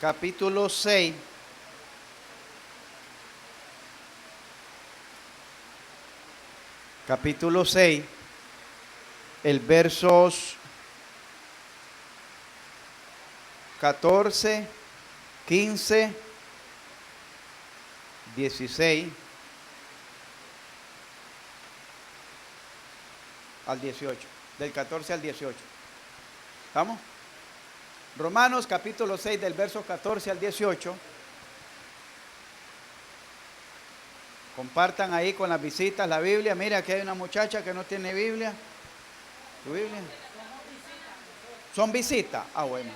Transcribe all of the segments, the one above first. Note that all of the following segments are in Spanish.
capítulo 6. Capítulo 6, el versos 14, 15, 16 al 18, del 14 al 18. ¿Estamos? Romanos capítulo 6, del verso 14 al 18. Compartan ahí con las visitas la Biblia. Mira, aquí hay una muchacha que no tiene Biblia. ¿Tu Biblia? ¿Son visitas? Ah, bueno.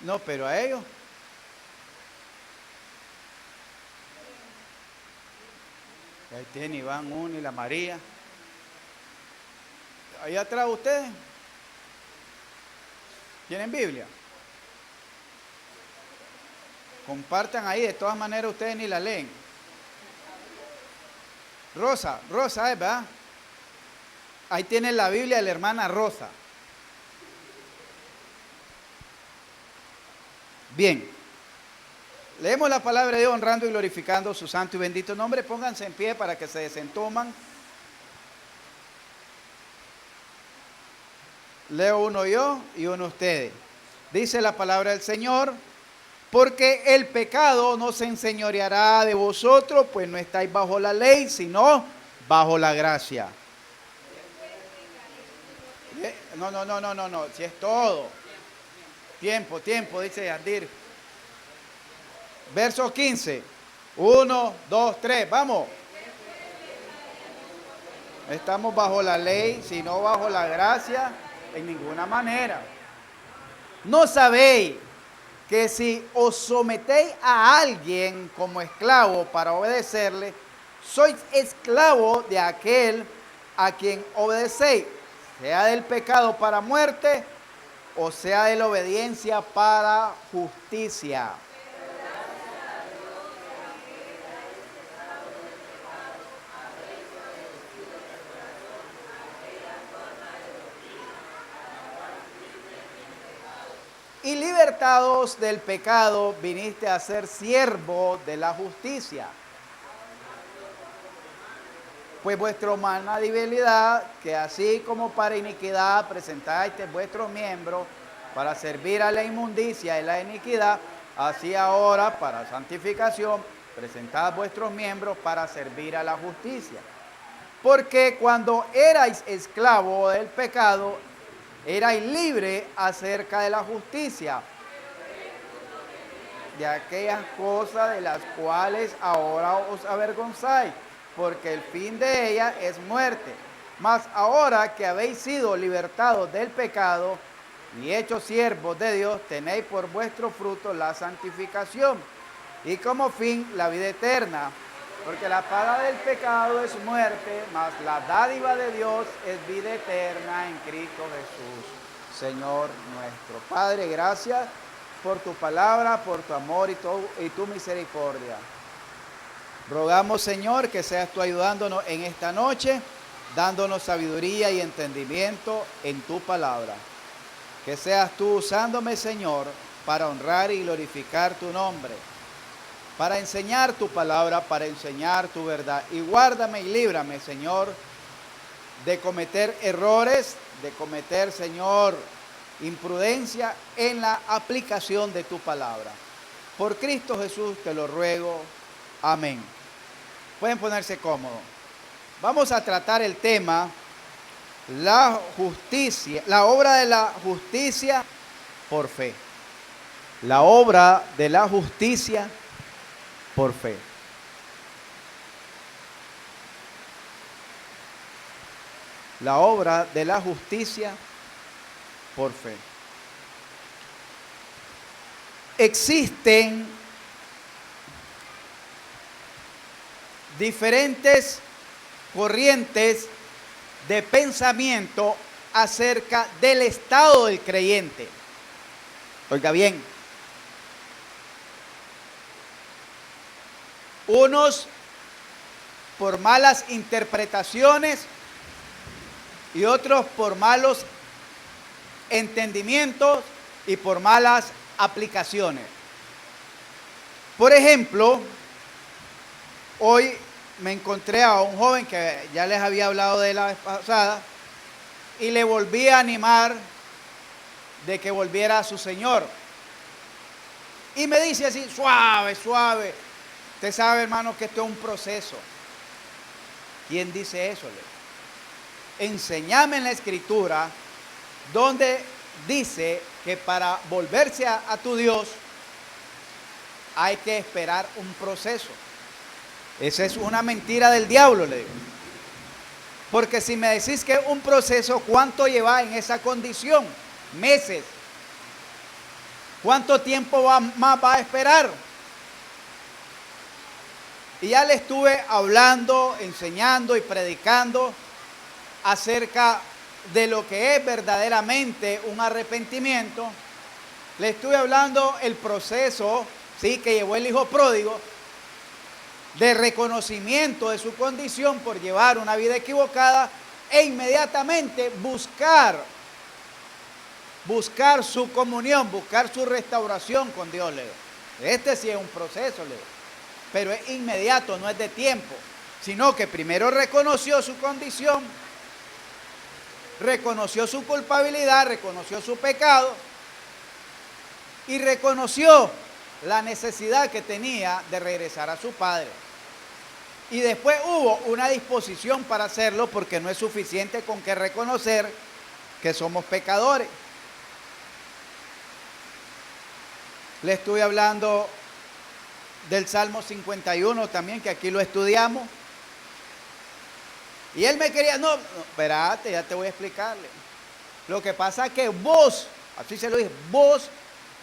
No, pero a ellos. Ahí tiene Iván, Uni, la María. Ahí atrás ustedes. ¿Tienen Biblia? Compartan ahí, de todas maneras ustedes ni la leen. Rosa, ¿verdad? Ahí tienen la Biblia de la hermana Rosa. Bien. Leemos la palabra de Dios honrando y glorificando su santo y bendito nombre. Pónganse en pie para que se desentoman. Leo uno yo y uno ustedes. Dice la palabra del Señor: porque el pecado no se enseñoreará de vosotros, pues no estáis bajo la ley, sino bajo la gracia. No, si es todo. Tiempo, dice Yandir. Verso 15. 1, 2, 3, vamos. Estamos bajo la ley, sino bajo la gracia, en ninguna manera. ¿No sabéis que si os sometéis a alguien como esclavo para obedecerle, sois esclavo de aquel a quien obedecéis, sea del pecado para muerte, o sea de la obediencia para justicia? Y libertados del pecado, viniste a ser siervo de la justicia. Pues vuestra humana debilidad, que así como para iniquidad presentáis vuestros miembros para servir a la inmundicia y la iniquidad, así ahora para santificación presentad vuestros miembros para servir a la justicia. Porque cuando erais esclavo del pecado, erais libre acerca de la justicia, de aquellas cosas de las cuales ahora os avergonzáis, porque el fin de ella es muerte. Mas ahora que habéis sido libertados del pecado y hechos siervos de Dios, tenéis por vuestro fruto la santificación y como fin la vida eterna. Porque la paga del pecado es muerte, mas la dádiva de Dios es vida eterna en Cristo Jesús, Señor nuestro. Padre, gracias por tu palabra, por tu amor y tu misericordia. Rogamos, Señor, que seas tú ayudándonos en esta noche, dándonos sabiduría y entendimiento en tu palabra. Que seas tú usándome, Señor, para honrar y glorificar tu nombre, para enseñar tu palabra, para enseñar tu verdad. Y guárdame y líbrame, Señor, de cometer errores, de cometer, Señor, imprudencia en la aplicación de tu palabra. Por Cristo Jesús te lo ruego. Amén. Pueden ponerse cómodos. Vamos a tratar el tema, la justicia, la obra de la justicia por fe. La obra de la justicia por fe. La obra de la justicia por fe. Existen diferentes corrientes de pensamiento acerca del estado del creyente. Oiga bien. Unos por malas interpretaciones y otros por malos entendimientos y por malas aplicaciones. Por ejemplo, hoy me encontré a un joven que ya les había hablado de la vez pasada y le volví a animar de que volviera a su Señor. Y me dice así, suave, suave. Usted sabe, hermano, que esto es un proceso. ¿Quién dice eso? Enséñame en la Escritura donde dice que para volverse a tu Dios hay que esperar un proceso. Esa es una mentira del diablo, le digo. Porque si me decís que es un proceso, ¿cuánto lleva en esa condición? Meses. ¿Cuánto tiempo más va a esperar? Y ya le estuve hablando, enseñando y predicando acerca de lo que es verdaderamente un arrepentimiento. Le estuve hablando el proceso, ¿sí?, que llevó el hijo pródigo, de reconocimiento de su condición por llevar una vida equivocada e inmediatamente buscar su comunión, buscar su restauración con Dios, le digo. Este sí es un proceso, le digo, pero es inmediato, no es de tiempo, sino que primero reconoció su condición, reconoció su culpabilidad, reconoció su pecado y reconoció la necesidad que tenía de regresar a su padre. Y después hubo una disposición para hacerlo, porque no es suficiente con que reconocer que somos pecadores. Le estuve hablando del Salmo 51 también, que aquí lo estudiamos. Y él me quería, no, espérate, ya te voy a explicarle. Lo que pasa es que vos, así se lo dije, vos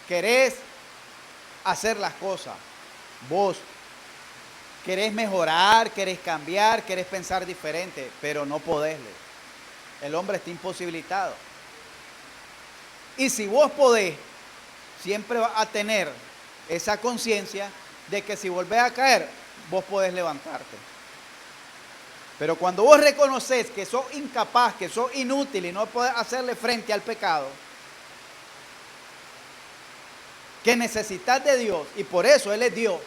querés hacer las cosas. Vos querés mejorar, querés cambiar, querés pensar diferente, pero no podés. El hombre está imposibilitado. Y si vos podés, siempre vas a tener esa conciencia de que si volvés a caer, vos podés levantarte. Pero cuando vos reconoces que sos incapaz, que sos inútil y no podés hacerle frente al pecado, que necesitas de Dios, y por eso Él es Dios,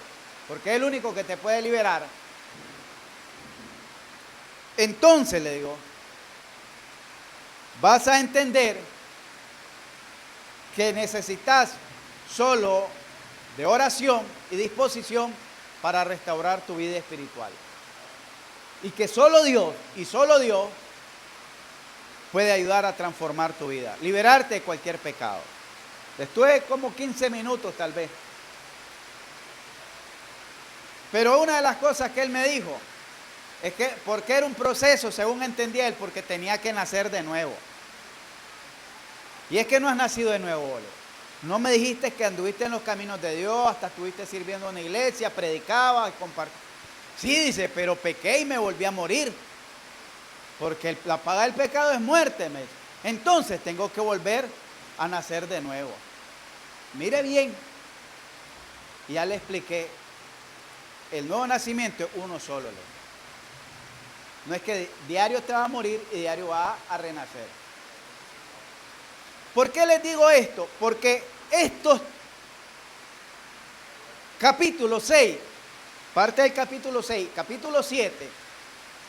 porque es el único que te puede liberar, entonces le digo, vas a entender que necesitas solo de oración y disposición para restaurar tu vida espiritual. Y que solo Dios, y solo Dios, puede ayudar a transformar tu vida, liberarte de cualquier pecado. Estuve como 15 minutos tal vez. Pero una de las cosas que él me dijo es que, porque era un proceso, según entendía él, porque tenía que nacer de nuevo. Y es que no has nacido de nuevo, Ole. No me dijiste que anduviste en los caminos de Dios, hasta estuviste sirviendo en una iglesia, predicabas, compartías. Sí, dice, pero pequé y me volví a morir. Porque la paga del pecado es muerte, me dice. Entonces tengo que volver a nacer de nuevo. Mire bien. Y ya le expliqué. El nuevo nacimiento es uno solo. No es que diario te va a morir y diario va a renacer. ¿Por qué les digo esto? Porque estos capítulos 6, parte del capítulo 6, capítulo 7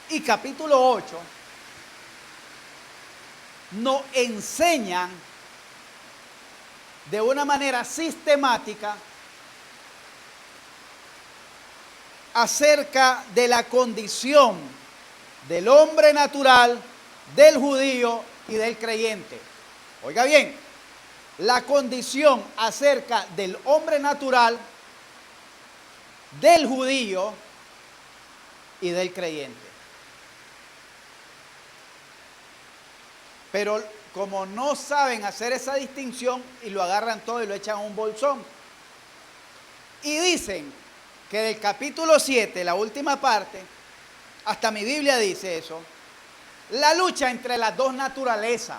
y capítulo 8, nos enseñan de una manera sistemática acerca de la condición del hombre natural, del judío y del creyente. Oiga bien, la condición acerca del hombre natural, del judío y del creyente. Pero como no saben hacer esa distinción y lo agarran todo y lo echan a un bolsón. Y dicen que del capítulo 7, la última parte, hasta mi Biblia dice eso, la lucha entre las dos naturalezas.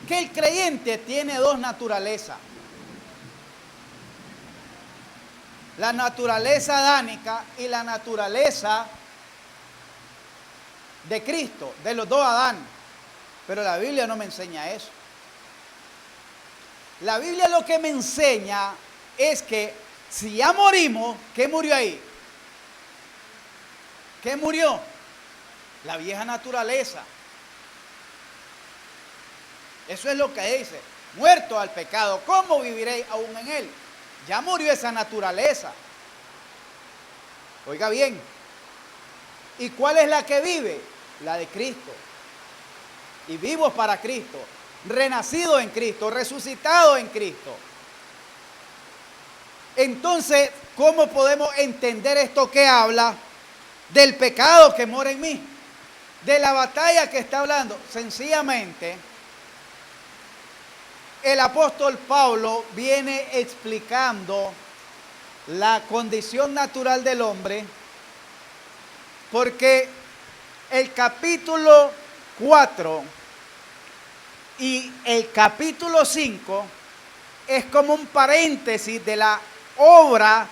Que el creyente tiene dos naturalezas. La naturaleza adánica y la naturaleza de Cristo, de los dos Adán. Pero la Biblia no me enseña eso. La Biblia lo que me enseña es que si ya morimos, ¿qué murió ahí? ¿Qué murió? La vieja naturaleza. Eso es lo que dice. Muerto al pecado, ¿cómo viviréis aún en él? Ya murió esa naturaleza. Oiga bien. ¿Y cuál es la que vive? La de Cristo. Y vivos para Cristo, renacido en Cristo, resucitado en Cristo. Entonces, ¿cómo podemos entender esto que habla del pecado que mora en mí? De la batalla que está hablando. Sencillamente, el apóstol Pablo viene explicando la condición natural del hombre, porque el capítulo 4 y el capítulo 5 es como un paréntesis de la obra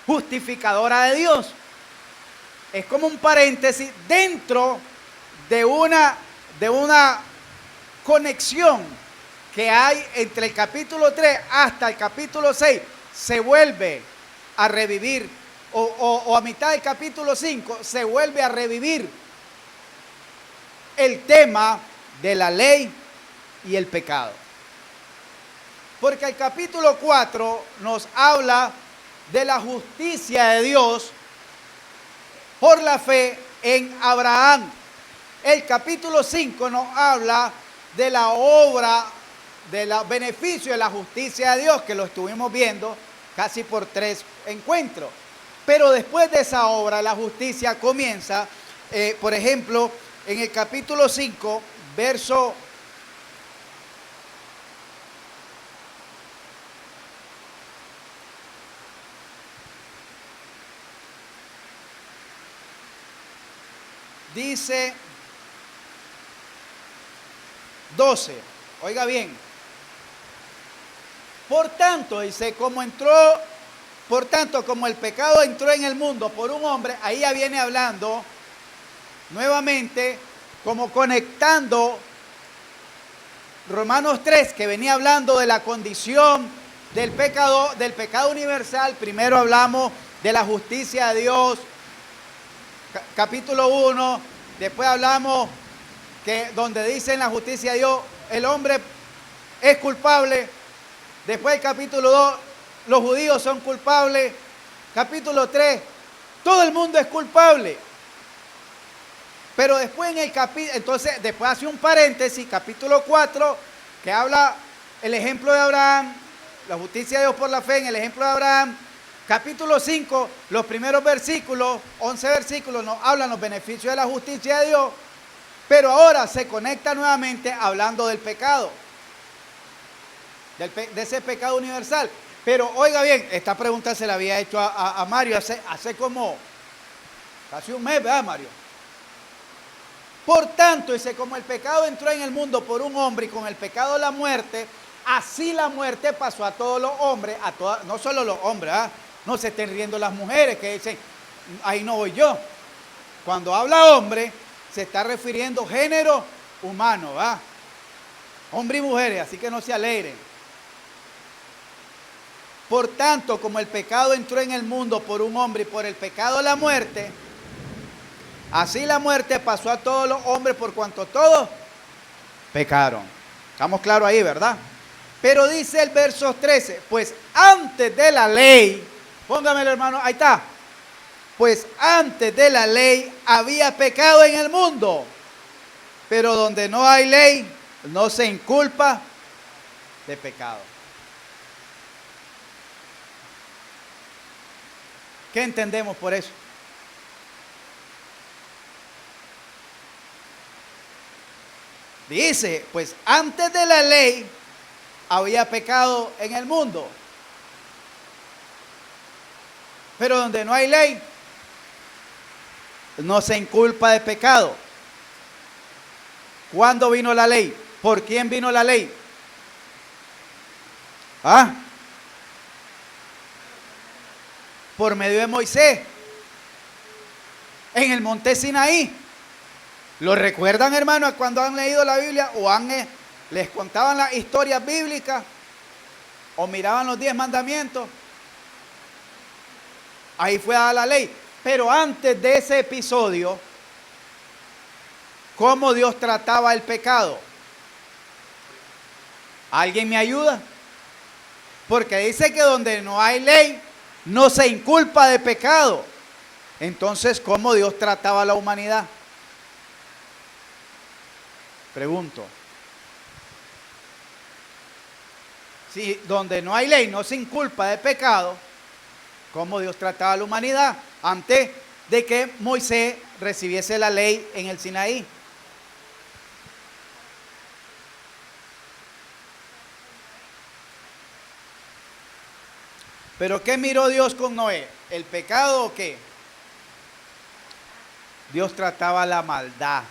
justificadora de Dios. Es como un paréntesis dentro de una conexión que hay entre el capítulo 3 hasta el capítulo 6. Se vuelve a revivir, o a mitad del capítulo 5 se vuelve a revivir el tema de la ley y el pecado. Porque el capítulo 4 nos habla de la justicia de Dios por la fe en Abraham. El capítulo 5 nos habla de la obra, del beneficio de la justicia de Dios, que lo estuvimos viendo casi por 3 encuentros. Pero después de esa obra, la justicia comienza, por ejemplo, en el capítulo 5, verso 12, oiga bien. Por tanto, dice, como el pecado entró en el mundo por un hombre, ahí ya viene hablando nuevamente, como conectando Romanos 3, que venía hablando de la condición del pecado universal. Primero hablamos de la justicia de Dios, capítulo 1, después hablamos que donde dicen la justicia de Dios, el hombre es culpable. Después el capítulo 2, los judíos son culpables. Capítulo 3, todo el mundo es culpable. Pero después en el capítulo, entonces después hace un paréntesis, capítulo 4, que habla el ejemplo de Abraham, la justicia de Dios por la fe en el ejemplo de Abraham. Capítulo 5, los primeros versículos, 11 versículos, nos hablan los beneficios de la justicia de Dios. Pero ahora se conecta nuevamente hablando del pecado, de ese pecado universal. Pero oiga bien, esta pregunta se la había hecho a Mario hace como casi un mes, ¿verdad, Mario? Por tanto, dice, como el pecado entró en el mundo por un hombre y con el pecado la muerte, así la muerte pasó a todos los hombres, no solo los hombres, ¿verdad? No se estén riendo las mujeres que dicen, ahí no voy yo. Cuando habla hombre, se está refiriendo género humano, ¿va? Hombre y mujeres, así que no se alegren. Por tanto, como el pecado entró en el mundo por un hombre y por el pecado la muerte, así la muerte pasó a todos los hombres por cuanto todos pecaron. Estamos claros ahí, ¿verdad? Pero dice el verso 13, pues antes de la ley, póngamelo hermano, ahí está. Pues antes de la ley había pecado en el mundo, pero donde no hay ley, no se inculpa de pecado. ¿Qué entendemos por eso? Dice, pues antes de la ley había pecado en el mundo, pero donde no hay ley, no se inculpa de pecado. ¿Cuándo vino la ley? ¿Por quién vino la ley? ¿Ah? Por medio de Moisés, en el monte Sinaí. ¿Lo recuerdan, hermanos, cuando han leído la Biblia o les contaban las historias bíblicas? o miraban los 10 mandamientos, ahí fue dada la ley. Pero antes de ese episodio, ¿cómo Dios trataba el pecado? ¿Alguien me ayuda? Porque dice que donde no hay ley, no se inculpa de pecado. Entonces, ¿cómo Dios trataba a la humanidad? Pregunto. Si donde no hay ley, no se inculpa de pecado, ¿cómo Dios trataba a la humanidad antes de que Moisés recibiese la ley en el Sinaí? ¿Pero qué miró Dios con Noé? ¿El pecado o qué? Dios trataba la maldad.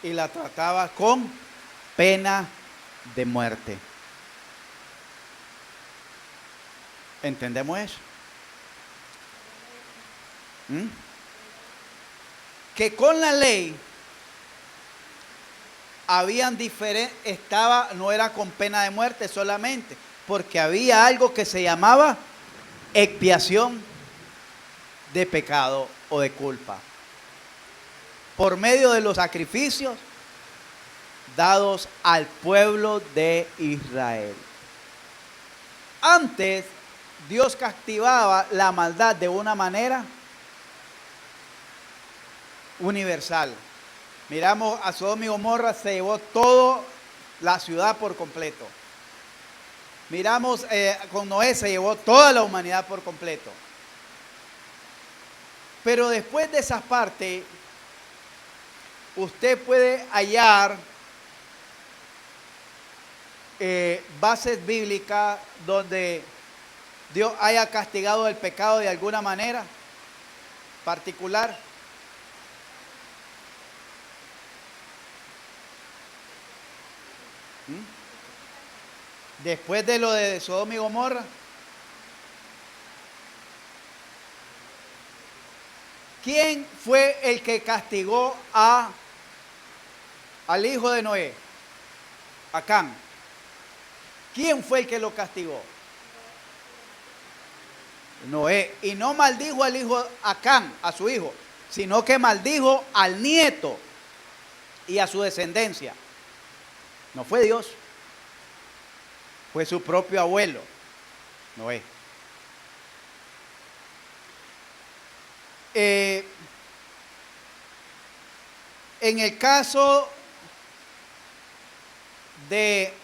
Y la trataba con pena de muerte. ¿Entendemos eso? Que con la ley habían no era con pena de muerte solamente, porque había algo que se llamaba expiación de pecado o de culpa, por medio de los sacrificios dados al pueblo de Israel. Antes, Dios castigaba la maldad de una manera universal. Miramos a Sodoma y Gomorra, se llevó toda la ciudad por completo. Miramos con Noé, se llevó toda la humanidad por completo. Pero después de esas partes, usted puede hallar bases bíblicas donde Dios haya castigado el pecado de alguna manera particular. Después de lo de Sodoma y Gomorra, ¿quién fue el que castigó al hijo de Noé? A Cam. ¿Quién fue el que lo castigó? Noé. Y no maldijo al hijo a Cam, a su hijo, sino que maldijo al nieto y a su descendencia. No fue Dios, fue su propio abuelo, Noé. En el caso de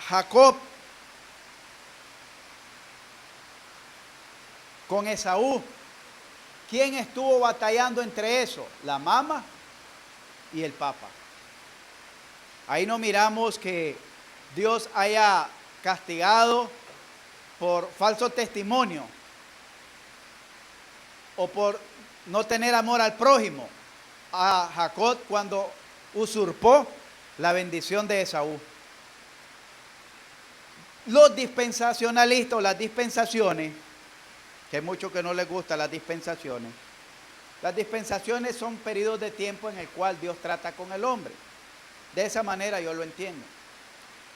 Jacob con Esaú, ¿quién estuvo batallando entre eso? La mamá y el papá. Ahí no miramos que Dios haya castigado por falso testimonio o por no tener amor al prójimo a Jacob cuando usurpó la bendición de Esaú. Los dispensacionalistas o las dispensaciones, que hay muchos que no les gustan las dispensaciones son periodos de tiempo en el cual Dios trata con el hombre. De esa manera yo lo entiendo.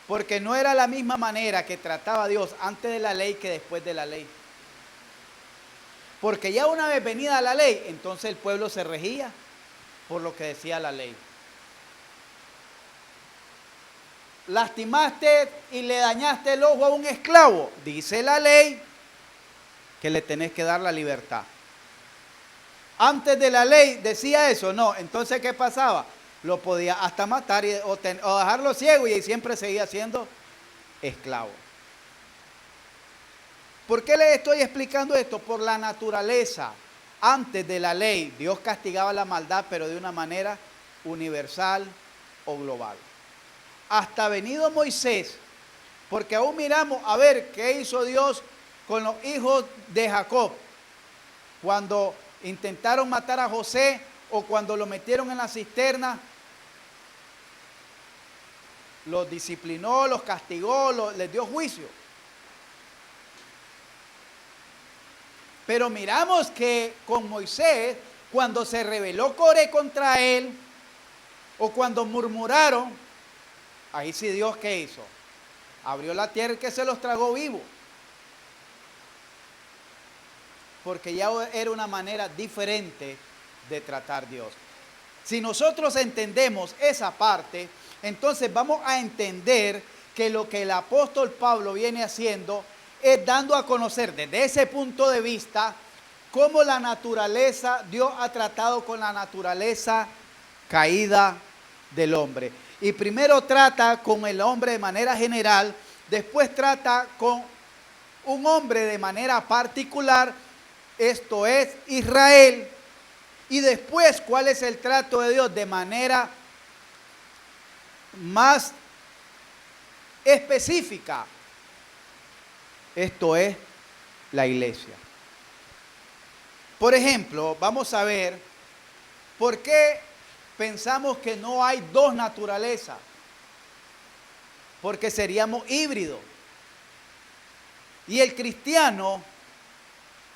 Porque no era la misma manera que trataba Dios antes de la ley que después de la ley. Porque ya una vez venida la ley, entonces el pueblo se regía por lo que decía la ley. Lastimaste y le dañaste el ojo a un esclavo, dice la ley que le tenés que dar la libertad. Antes de la ley decía eso, no. Entonces, ¿qué pasaba? Lo podía hasta matar o dejarlo ciego y siempre seguía siendo esclavo. ¿Por qué le estoy explicando esto? Por la naturaleza. Antes de la ley, Dios castigaba la maldad, pero de una manera universal o global. Hasta venido Moisés, porque aún miramos a ver qué hizo Dios con los hijos de Jacob cuando intentaron matar a José o cuando lo metieron en la cisterna. Los disciplinó, los castigó, les dio juicio. Pero miramos que con Moisés, cuando se rebeló Coré contra él, o cuando murmuraron, ahí sí Dios, ¿qué hizo? Abrió la tierra y que se los tragó vivos. Porque ya era una manera diferente de tratar Dios. Si nosotros entendemos esa parte, entonces vamos a entender que lo que el apóstol Pablo viene haciendo es dando a conocer desde ese punto de vista cómo la naturaleza, Dios ha tratado con la naturaleza caída del hombre. Y primero trata con el hombre de manera general, después trata con un hombre de manera particular, esto es Israel, y después cuál es el trato de Dios de manera más específica, esto es la iglesia. Por ejemplo, vamos a ver por qué pensamos que no hay dos naturalezas, porque seríamos híbridos. Y el cristiano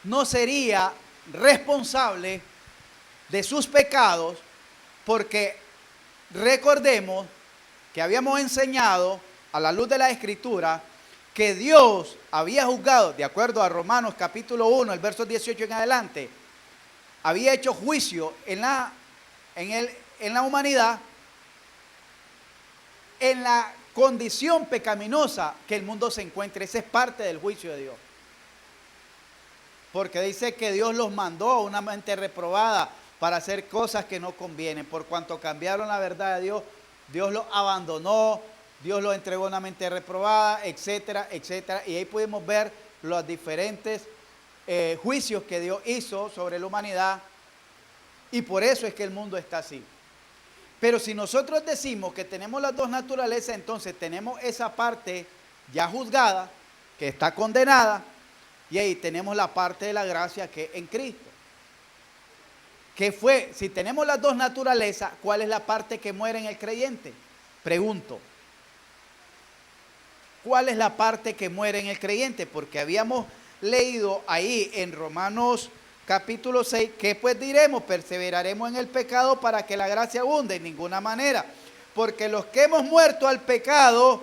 no sería responsable de sus pecados, porque recordemos que habíamos enseñado a la luz de la Escritura que Dios había juzgado, de acuerdo a Romanos capítulo 1, el verso 18 en adelante, había hecho juicio en la humanidad, en la condición pecaminosa que el mundo se encuentra. Esa es parte del juicio de Dios. Porque dice que Dios los mandó a una mente reprobada para hacer cosas que no convienen. Por cuanto cambiaron la verdad de Dios, Dios los abandonó, Dios los entregó a una mente reprobada, etcétera, etcétera. Y ahí pudimos ver los diferentes juicios que Dios hizo sobre la humanidad. Y por eso es que el mundo está así. Pero si nosotros decimos que tenemos las dos naturalezas, entonces tenemos esa parte ya juzgada, que está condenada, y ahí tenemos la parte de la gracia que es en Cristo. ¿Qué fue? Si tenemos las dos naturalezas, ¿cuál es la parte que muere en el creyente? Pregunto. ¿Cuál es la parte que muere en el creyente? Porque habíamos leído ahí en Romanos capítulo 6, ¿qué pues diremos? ¿Perseveraremos en el pecado para que la gracia abunde? En ninguna manera. Porque los que hemos muerto al pecado,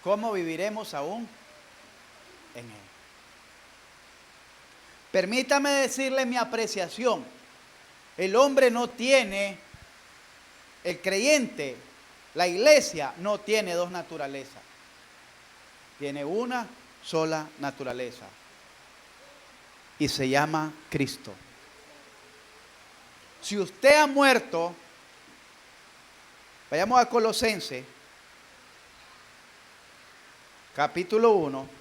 ¿cómo viviremos aún en él? Permítame decirle mi apreciación. El hombre no tiene, el creyente, la iglesia no tiene dos naturalezas. Tiene una sola naturaleza. Y se llama Cristo. Si usted ha muerto, vayamos a Colosenses, capítulo 1.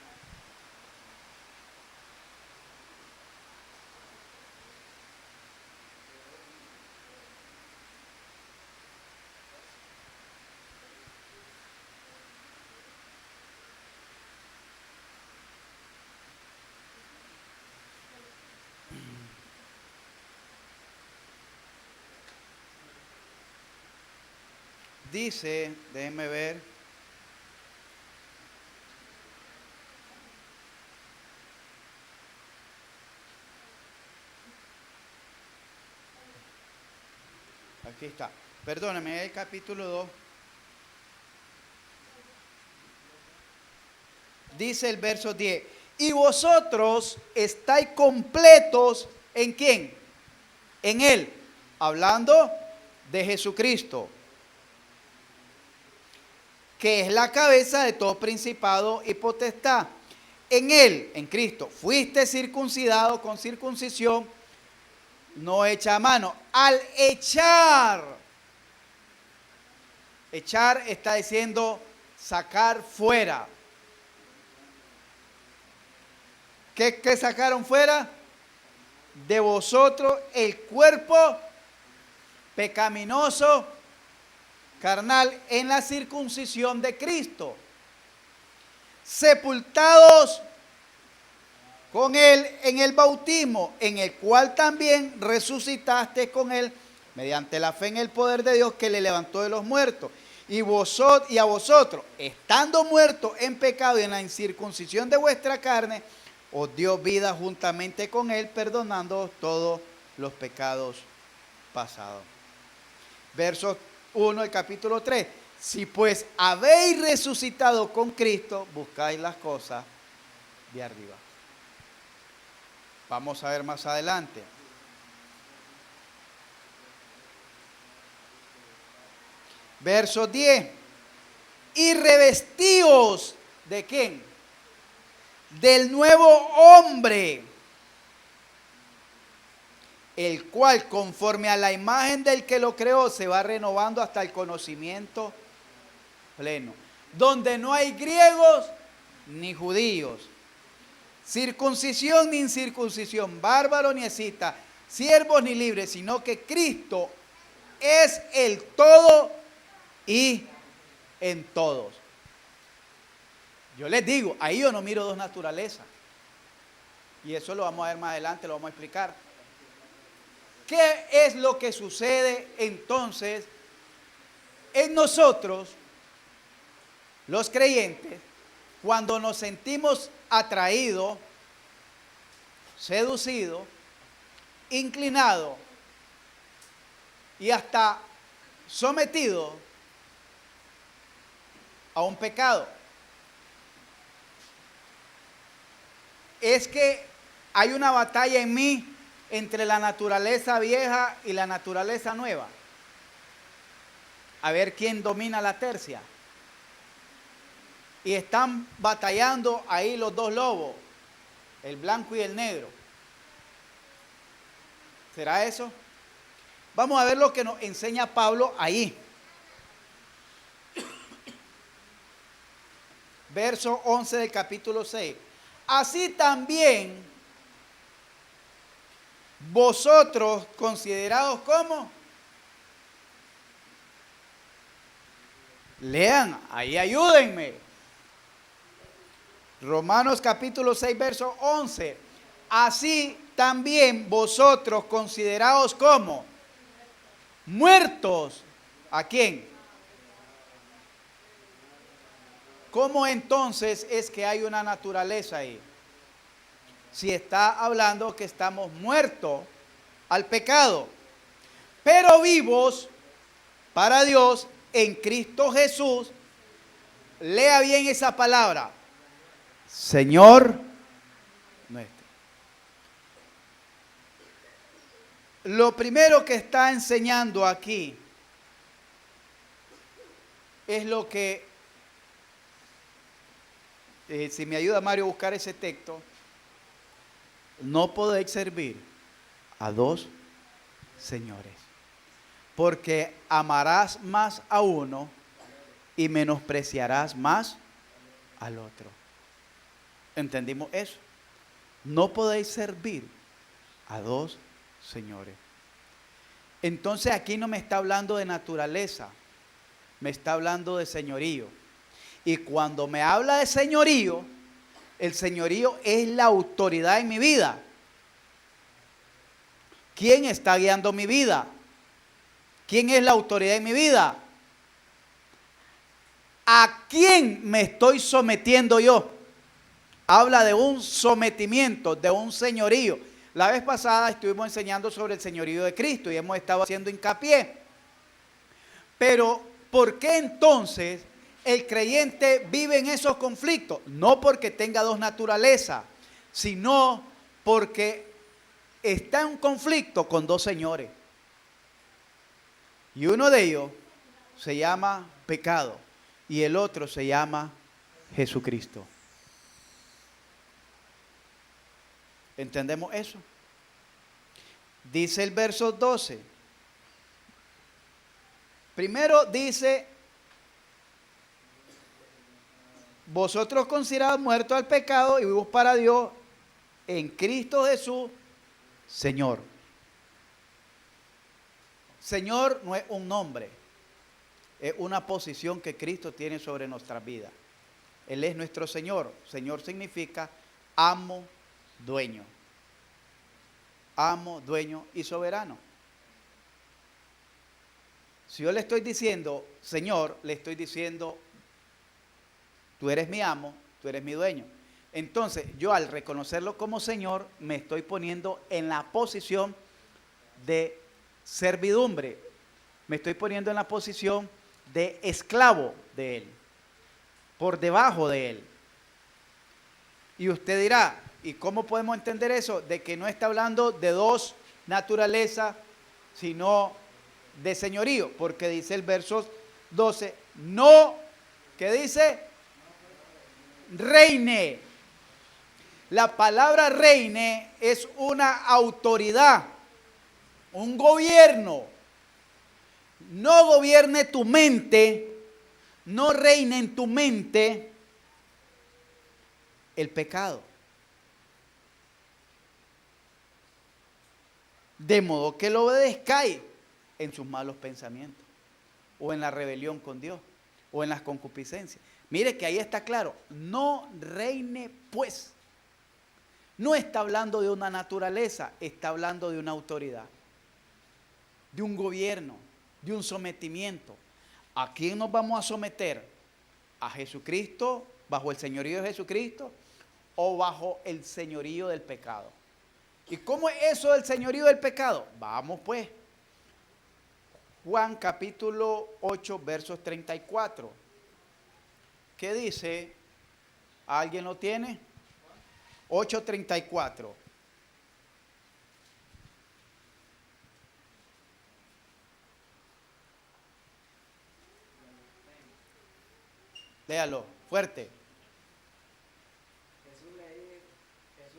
Dice, déjenme ver, aquí está, perdóname, el capítulo 2, dice el verso 10, y vosotros estáis completos, ¿en quién? En Él, hablando de Jesucristo, que es la cabeza de todo principado y potestad. En Él, en Cristo, fuiste circuncidado con circuncisión no hecha a mano. Al echar está diciendo sacar fuera. ¿Qué sacaron fuera? De vosotros el cuerpo pecaminoso carnal en la circuncisión de Cristo, sepultados con Él en el bautismo, en el cual también resucitaste con Él mediante la fe en el poder de Dios que le levantó de los muertos. Y a vosotros, estando muertos en pecado y en la incircuncisión de vuestra carne, os dio vida juntamente con Él, perdonando todos los pecados pasados. Versos 1, el capítulo 3. Si pues habéis resucitado con Cristo, buscáis las cosas de arriba. Vamos a ver más adelante. Verso 10. Y revestíos ¿de quién? Del nuevo hombre, el cual conforme a la imagen del que lo creó se va renovando hasta el conocimiento pleno, donde no hay griegos ni judíos, circuncisión ni incircuncisión, bárbaro ni escita, siervos ni libres, sino que Cristo es el todo y en todos. Yo les digo, ahí yo no miro dos naturalezas. Y eso lo vamos a ver más adelante, lo vamos a explicar. ¿Qué es lo que sucede entonces en nosotros, los creyentes, cuando nos sentimos atraídos, seducidos, inclinados y hasta sometidos a un pecado? Es que hay una batalla en mí entre la naturaleza vieja y la naturaleza nueva. A ver quién domina la tercia. Y están batallando ahí los dos lobos, el blanco y el negro. ¿Será eso? Vamos a ver lo que nos enseña Pablo ahí. Verso 11 del capítulo 6. Así también vosotros considerados como, lean, ahí ayúdenme. Romanos capítulo 6, verso 11. Así también vosotros considerados como muertos. ¿A quién? ¿Cómo entonces es que hay una naturaleza ahí? Si está hablando que estamos muertos al pecado, pero vivos para Dios en Cristo Jesús. Lea bien esa palabra, Señor nuestro. Lo primero que está enseñando aquí es lo que, si me ayuda Mario a buscar ese texto, no podéis servir a dos señores, porque amarás más a uno y menospreciarás más al otro. ¿Entendimos eso? No podéis servir a dos señores. Entonces aquí no me está hablando de naturaleza, me está hablando de señorío. Y cuando me habla de señorío, el señorío es la autoridad en mi vida. ¿Quién está guiando mi vida? ¿Quién es la autoridad en mi vida? ¿A quién me estoy sometiendo yo? Habla de un sometimiento, de un señorío. La vez pasada estuvimos enseñando sobre el señorío de Cristo y hemos estado haciendo hincapié. Pero, ¿por qué entonces el creyente vive en esos conflictos? No porque tenga dos naturalezas, sino porque está en un conflicto con dos señores. Y uno de ellos se llama pecado y el otro se llama Jesucristo. ¿Entendemos eso? Dice el verso 12. Primero dice: vosotros considerados muertos al pecado y vivos para Dios en Cristo Jesús, Señor. Señor no es un nombre, es una posición que Cristo tiene sobre nuestras vidas. Él es nuestro Señor. Señor significa amo, dueño. Amo, dueño y soberano. Si yo le estoy diciendo Señor, le estoy diciendo: tú eres mi amo, tú eres mi dueño. Entonces, yo al reconocerlo como Señor, me estoy poniendo en la posición de servidumbre. Me estoy poniendo en la posición de esclavo de Él, por debajo de Él. Y usted dirá, ¿y cómo podemos entender eso? De que no está hablando de dos naturalezas, sino de señorío, porque dice el verso 12, no, ¿qué dice? Reine. La palabra reine es una autoridad, un gobierno. No gobierne tu mente, no reine en tu mente el pecado. De modo que lo obedezcáis en sus malos pensamientos, o en la rebelión con Dios, o en las concupiscencias. Mire que ahí está claro, no reine pues. No está hablando de una naturaleza, está hablando de una autoridad, de un gobierno, de un sometimiento. ¿A quién nos vamos a someter? ¿A Jesucristo, bajo el señorío de Jesucristo, o bajo el señorío del pecado? ¿Y cómo es eso del señorío del pecado? Vamos pues. Juan capítulo 8, versos 34. ¿Qué dice? ¿Alguien lo tiene? 8:34. Léalo, fuerte. Jesús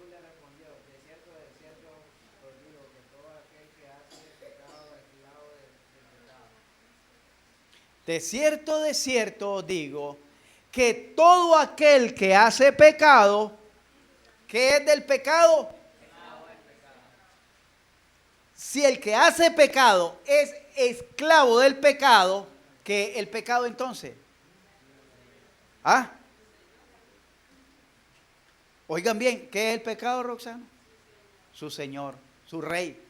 le respondió, de cierto os digo que todo aquel que hace pecado es esclavo del pecado. De cierto os digo que todo aquel que hace pecado, ¿qué es del pecado? Si el que hace pecado es esclavo del pecado, ¿qué el pecado entonces? ¿Ah? Oigan bien, ¿qué es el pecado, Roxana? Su Señor, su Rey.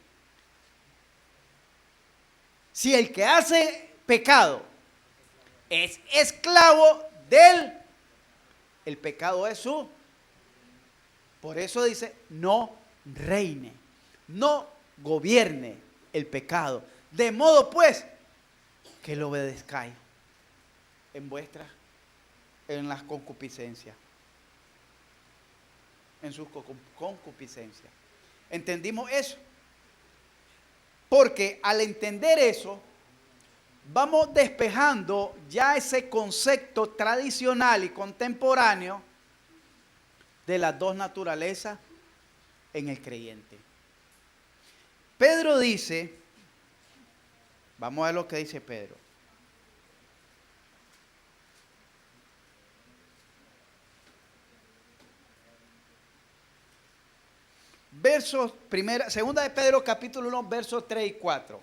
Si el que hace pecado es esclavo del, el pecado es su. Por eso dice, no reine, no gobierne el pecado. De modo pues, que lo obedezcáis en las concupiscencias. En sus concupiscencias. ¿Entendimos eso? Porque al entender eso, vamos despejando ya ese concepto tradicional y contemporáneo de las dos naturalezas en el creyente. Pedro dice, vamos a ver lo que dice Pedro. Segunda de Pedro capítulo 1, versos 3 y 4.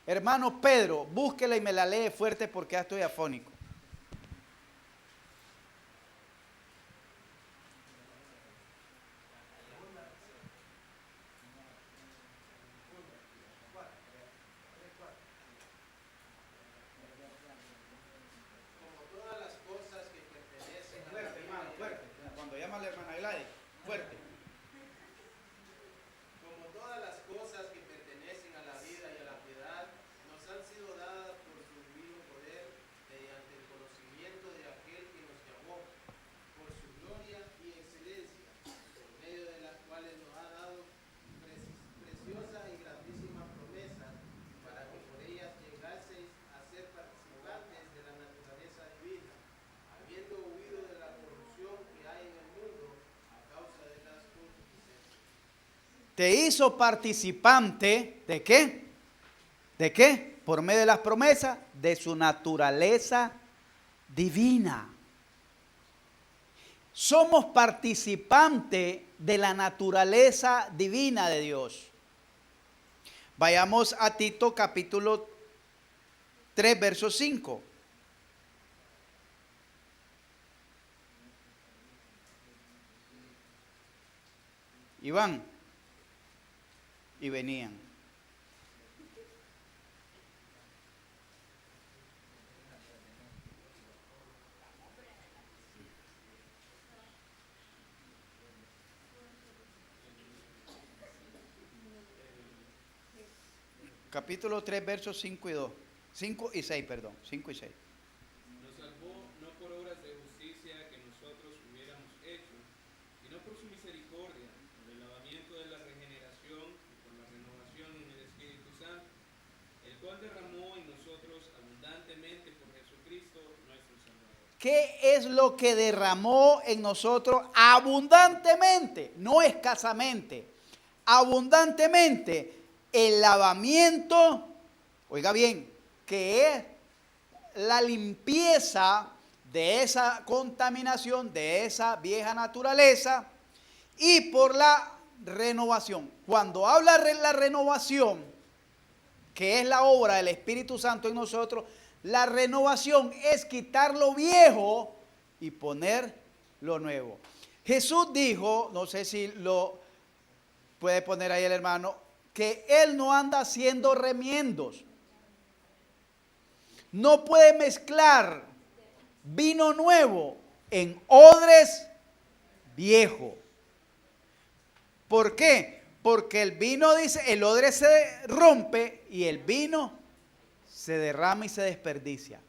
Hermano Pedro, búsquela y me la lee fuerte porque ya estoy afónico. Como todas las cosas que pertenecen a la Fuerte, vida hermano, fuerte. Cuando llama a la hermana Gladys, fuerte. como todas las cosas que pertenecen a la vida y a la piedad, nos han sido dadas por su divino poder mediante el conocimiento de aquel que nos llamó por su gloria y excelencia, por medio de las cuales nos ha dado preciosas y grandísimas promesas, para que por ellas llegaseis a ser participantes de la naturaleza divina, habiendo huido de la corrupción que hay en el mundo a causa de las concupiscencias. Te hizo participante ¿de qué? ¿De qué? Por medio de las promesas de su naturaleza divina. Somos participantes de la naturaleza divina de Dios. Vayamos a Tito capítulo 3, verso 5. Iban y venían. Capítulo 3, versos 5 y 2. 5 y 6, perdón, 5 y 6. Nos salvó no por obras de justicia que nosotros hubiéramos hecho, sino por su misericordia, por el lavamiento de la regeneración y por la renovación en el Espíritu Santo, el cual derramó en nosotros abundantemente por Jesucristo nuestro Salvador. ¿Qué es lo que derramó en nosotros abundantemente? No escasamente, abundantemente. El lavamiento, oiga bien, que es la limpieza de esa contaminación, de esa vieja naturaleza, y por la renovación. Cuando habla de la renovación, que es la obra del Espíritu Santo en nosotros, la renovación es quitar lo viejo y poner lo nuevo. Jesús dijo, no sé si lo puede poner ahí el hermano, que Él no anda haciendo remiendos. No puede mezclar vino nuevo en odres viejos. ¿Por qué? Porque el vino, dice, el odre se rompe y el vino se derrama y se desperdicia.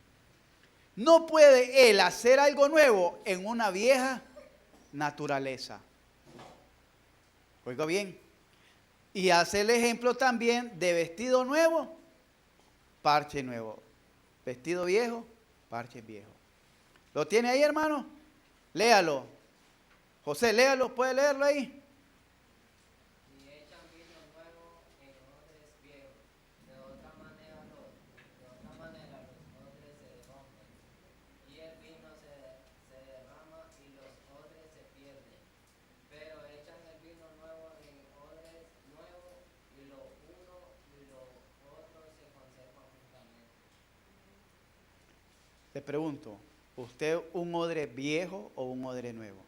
No puede Él hacer algo nuevo en una vieja naturaleza. Oiga bien. Y hace el ejemplo también de vestido nuevo, parche nuevo. Vestido viejo, parche viejo. ¿Lo tiene ahí, hermano? Léalo. José, léalo, ¿puede leerlo ahí? Y echan vino nuevo en odres viejos. De otra manera los odres se rompen, y el vino se derrama y los odres se pierden. Pero echan el vino nuevo en odres nuevos, y lo uno y lo otro se conservan juntamente. Le pregunto, ¿usted un odre viejo o un odre nuevo?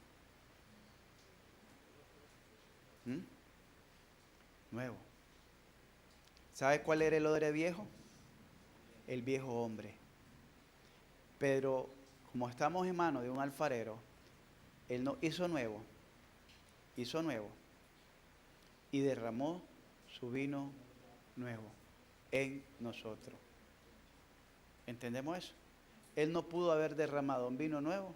Nuevo. ¿Sabe cuál era el odre viejo? El viejo hombre. Pero como estamos en manos de un alfarero, Él nos hizo nuevo y derramó su vino nuevo en nosotros. ¿Entendemos eso? Él no pudo haber derramado un vino nuevo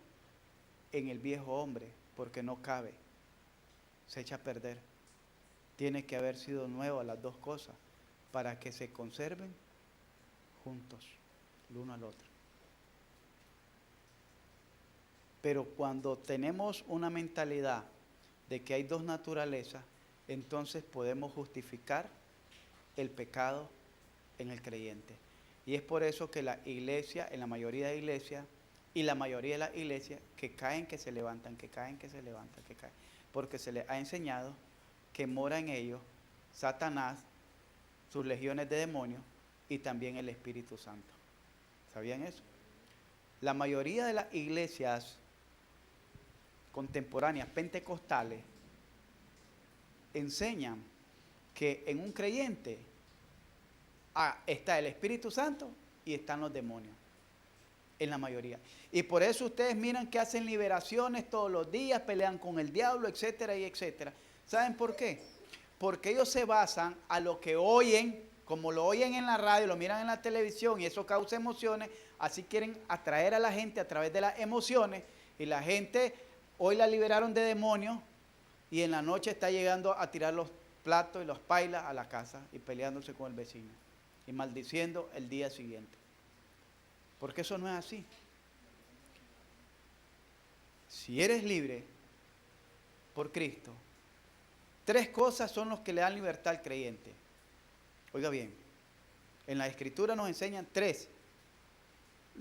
en el viejo hombre porque no cabe, se echa a perder. Tiene que haber sido nuevo las dos cosas para que se conserven juntos, el uno al otro. Pero cuando tenemos una mentalidad de que hay dos naturalezas, entonces podemos justificar el pecado en el creyente. Y es por eso que la iglesia, en la mayoría de iglesias, y la mayoría de las iglesias, que caen, que se levantan, que caen, que se levantan, que caen. Porque se les ha enseñado que mora en ellos Satanás, sus legiones de demonios y también el Espíritu Santo. ¿Sabían eso? La mayoría de las iglesias contemporáneas, pentecostales, enseñan que en un creyente está el Espíritu Santo y están los demonios. En la mayoría. Y por eso ustedes miran que hacen liberaciones todos los días, pelean con el diablo, etcétera y etcétera. ¿Saben por qué? Porque ellos se basan a lo que oyen, como lo oyen en la radio, lo miran en la televisión y eso causa emociones, así quieren atraer a la gente a través de las emociones y la gente hoy la liberaron de demonios y en la noche está llegando a tirar los platos y los pailas a la casa y peleándose con el vecino y maldiciendo el día siguiente. Porque eso no es así. Si eres libre por Cristo, tres cosas son los que le dan libertad al creyente. Oiga bien, en la Escritura nos enseñan tres.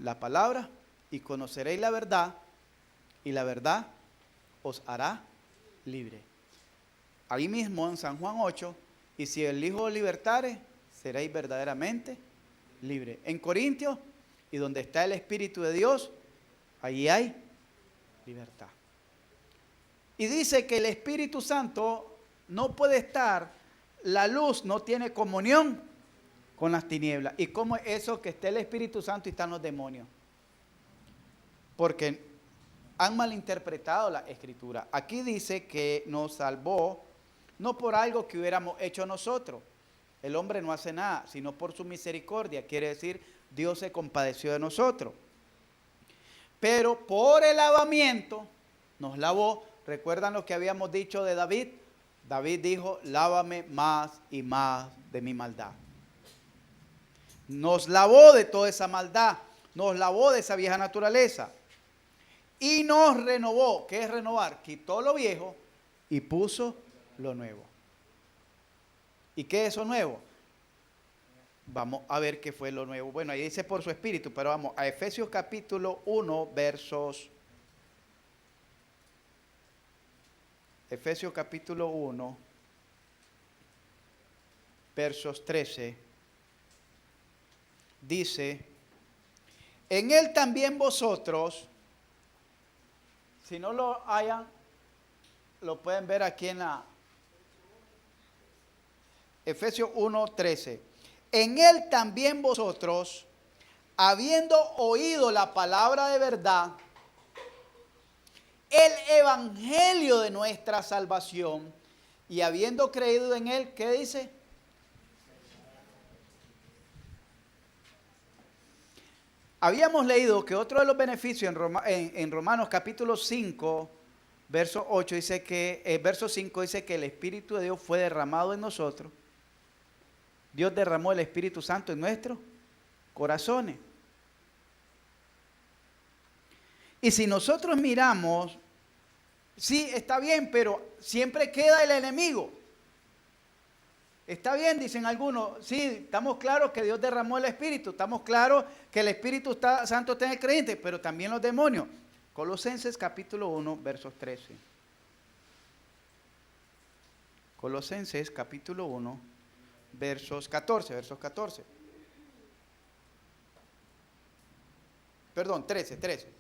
La palabra, y conoceréis la verdad, y la verdad os hará libre. Ahí mismo en San Juan 8, y si el Hijo os libertare, seréis verdaderamente libres. En Corintios, y donde está el Espíritu de Dios, allí hay libertad. Y dice que el Espíritu Santo no puede estar, la luz no tiene comunión con las tinieblas. ¿Y cómo es eso que esté el Espíritu Santo y están los demonios? Porque han malinterpretado la Escritura. Aquí dice que nos salvó no por algo que hubiéramos hecho nosotros. El hombre no hace nada, sino por su misericordia. Quiere decir, Dios se compadeció de nosotros. Pero por el lavamiento nos lavó. ¿Recuerdan lo que habíamos dicho de David? David dijo, lávame más y más de mi maldad. Nos lavó de toda esa maldad, nos lavó de esa vieja naturaleza y nos renovó. ¿Qué es renovar? Quitó lo viejo y puso lo nuevo. ¿Y qué es eso nuevo? Vamos a ver qué fue lo nuevo. Bueno, ahí dice por su espíritu, pero vamos a Efesios capítulo 1, Efesios capítulo 1, versos 13, dice, en él también vosotros, si no lo hayan, lo pueden ver aquí en la Efesios 1, 13. En él también vosotros, habiendo oído la palabra de verdad, el evangelio de nuestra salvación, y habiendo creído en él, ¿qué dice? Habíamos leído que otro de los beneficios en Romanos capítulo 5, verso 8 dice que, verso 5 dice que el Espíritu de Dios fue derramado en nosotros. Dios derramó el Espíritu Santo en nuestros corazones. Y si nosotros miramos, sí, está bien, pero siempre queda el enemigo. Está bien, dicen algunos, sí, estamos claros que Dios derramó el Espíritu, estamos claros que el Espíritu Santo está en el creyente, pero también los demonios. Colosenses capítulo 1, versos 13. Colosenses capítulo 1, versos 14. Perdón, 13.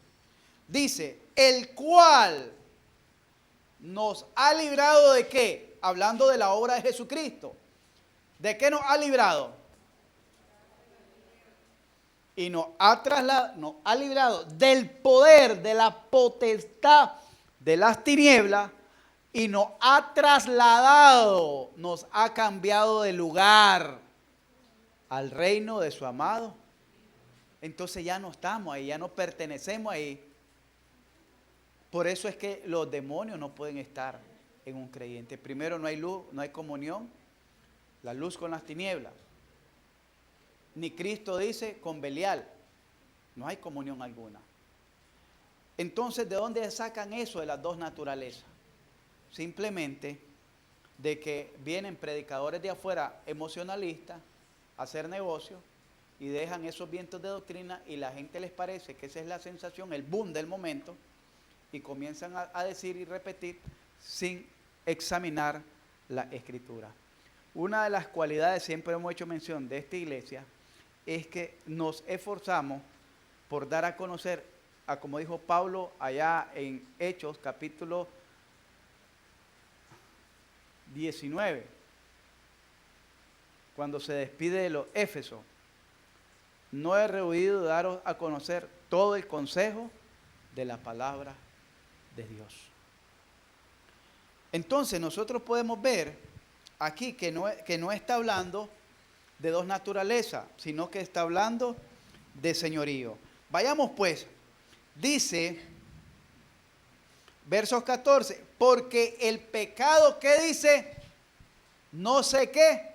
Dice, el cual nos ha librado de qué? Hablando de la obra de Jesucristo. ¿De qué nos ha librado? Y nos ha librado del poder, de la potestad de las tinieblas y nos ha trasladado, nos ha cambiado de lugar al reino de su amado. Entonces ya no estamos ahí, ya no pertenecemos ahí. Por eso es que los demonios no pueden estar en un creyente. Primero, no hay luz, no hay comunión, la luz con las tinieblas. Ni Cristo dice con Belial, no hay comunión alguna. Entonces, ¿de dónde sacan eso de las dos naturalezas? Simplemente de que vienen predicadores de afuera emocionalistas a hacer negocios y dejan esos vientos de doctrina y la gente les parece que esa es la sensación, el boom del momento, y comienzan a decir y repetir sin examinar la Escritura. Una de las cualidades, siempre hemos hecho mención de esta iglesia, es que nos esforzamos por dar a conocer, como dijo Pablo allá en Hechos capítulo 19, cuando se despide de los Éfesos, no he rehuido de daros a conocer todo el consejo de la palabra de Dios. Entonces nosotros podemos ver aquí que no está hablando de dos naturalezas, sino que está hablando de señorío. Vayamos pues, dice, versos 14, porque el pecado, ¿qué dice? No sé qué,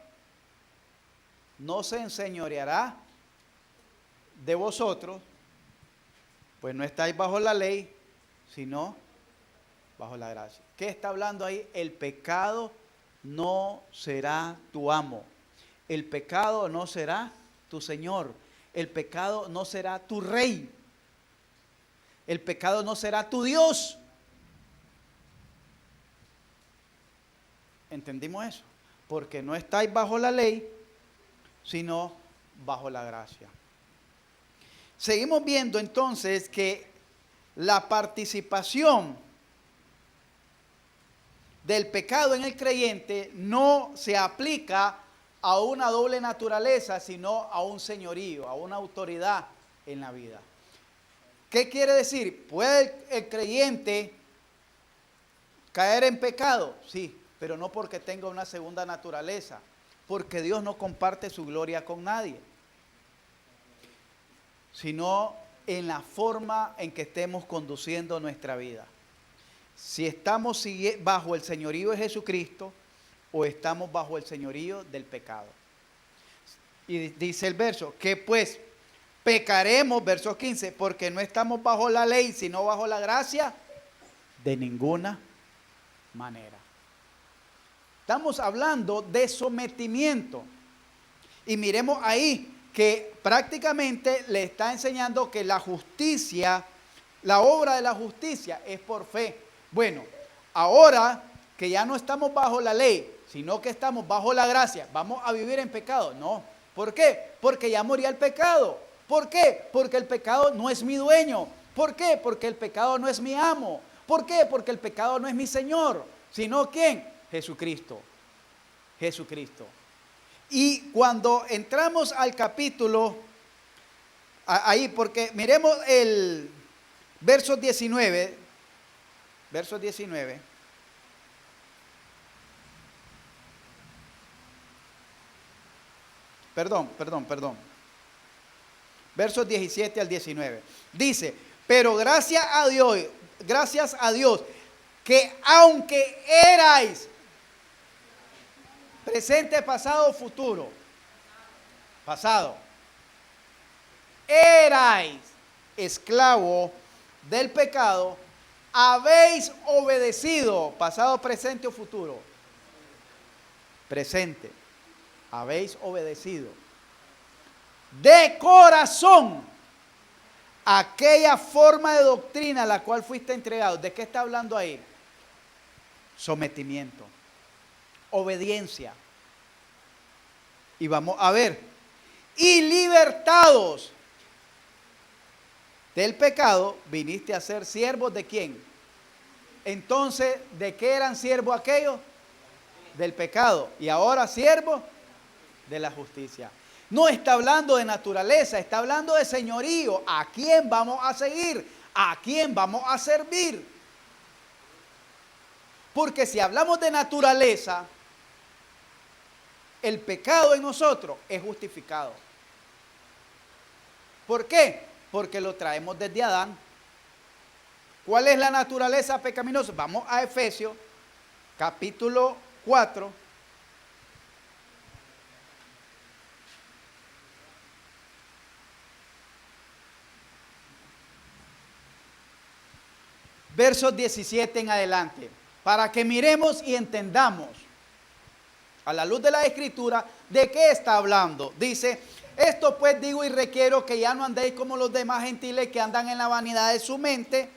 no se enseñoreará de vosotros, pues no estáis bajo la ley, sino bajo la gracia. ¿Qué está hablando ahí? El pecado no será tu amo. El pecado no será tu Señor. El pecado no será tu Rey. El pecado no será tu Dios. ¿Entendimos eso? Porque no estáis bajo la ley, sino bajo la gracia. Seguimos viendo entonces que la participación del pecado en el creyente no se aplica a una doble naturaleza, sino a un señorío, a una autoridad en la vida. ¿Qué quiere decir? ¿Puede el creyente caer en pecado? Sí, pero no porque tenga una segunda naturaleza, porque Dios no comparte su gloria con nadie. sino en la forma en que estemos conduciendo nuestra vida. Si estamos bajo el señorío de Jesucristo o estamos bajo el señorío del pecado. Y dice el verso, que pues pecaremos, verso 15, porque no estamos bajo la ley, sino bajo la gracia, de ninguna manera. Estamos hablando de sometimiento. Y miremos ahí que prácticamente le está enseñando que la justicia, la obra de la justicia es por fe. Bueno, ahora que ya no estamos bajo la ley, sino que estamos bajo la gracia, ¿vamos a vivir en pecado? No. ¿Por qué? Porque ya moría el pecado. ¿Por qué? Porque el pecado no es mi dueño. ¿Por qué? Porque el pecado no es mi amo. ¿Por qué? Porque el pecado no es mi Señor. ¿Sino quién? Jesucristo. Jesucristo. Y cuando entramos al capítulo, ahí, porque miremos el verso 19, verso 19. Perdón. Versos 17 al 19. Dice, pero gracias a Dios, que aunque erais, presente, pasado, futuro, pasado, erais esclavo del pecado, habéis obedecido, pasado, presente o futuro, presente, habéis obedecido de corazón aquella forma de doctrina a la cual fuiste entregado. ¿De qué está hablando ahí? Sometimiento, obediencia. Y vamos a ver, y libertados del pecado, viniste a ser siervos de quién. Entonces, ¿de qué eran siervos aquellos? Del pecado. Y ahora siervos de la justicia. No está hablando de naturaleza, está hablando de señorío. ¿A quién vamos a seguir? ¿A quién vamos a servir? Porque si hablamos de naturaleza, el pecado en nosotros es justificado. ¿Por qué? Porque lo traemos desde Adán. ¿Cuál es la naturaleza pecaminosa? Vamos a Efesios, capítulo 4. Versos 17 en adelante, para que miremos y entendamos a la luz de la Escritura de qué está hablando. Dice, esto pues digo y requiero que ya no andéis como los demás gentiles que andan en la vanidad de su mente,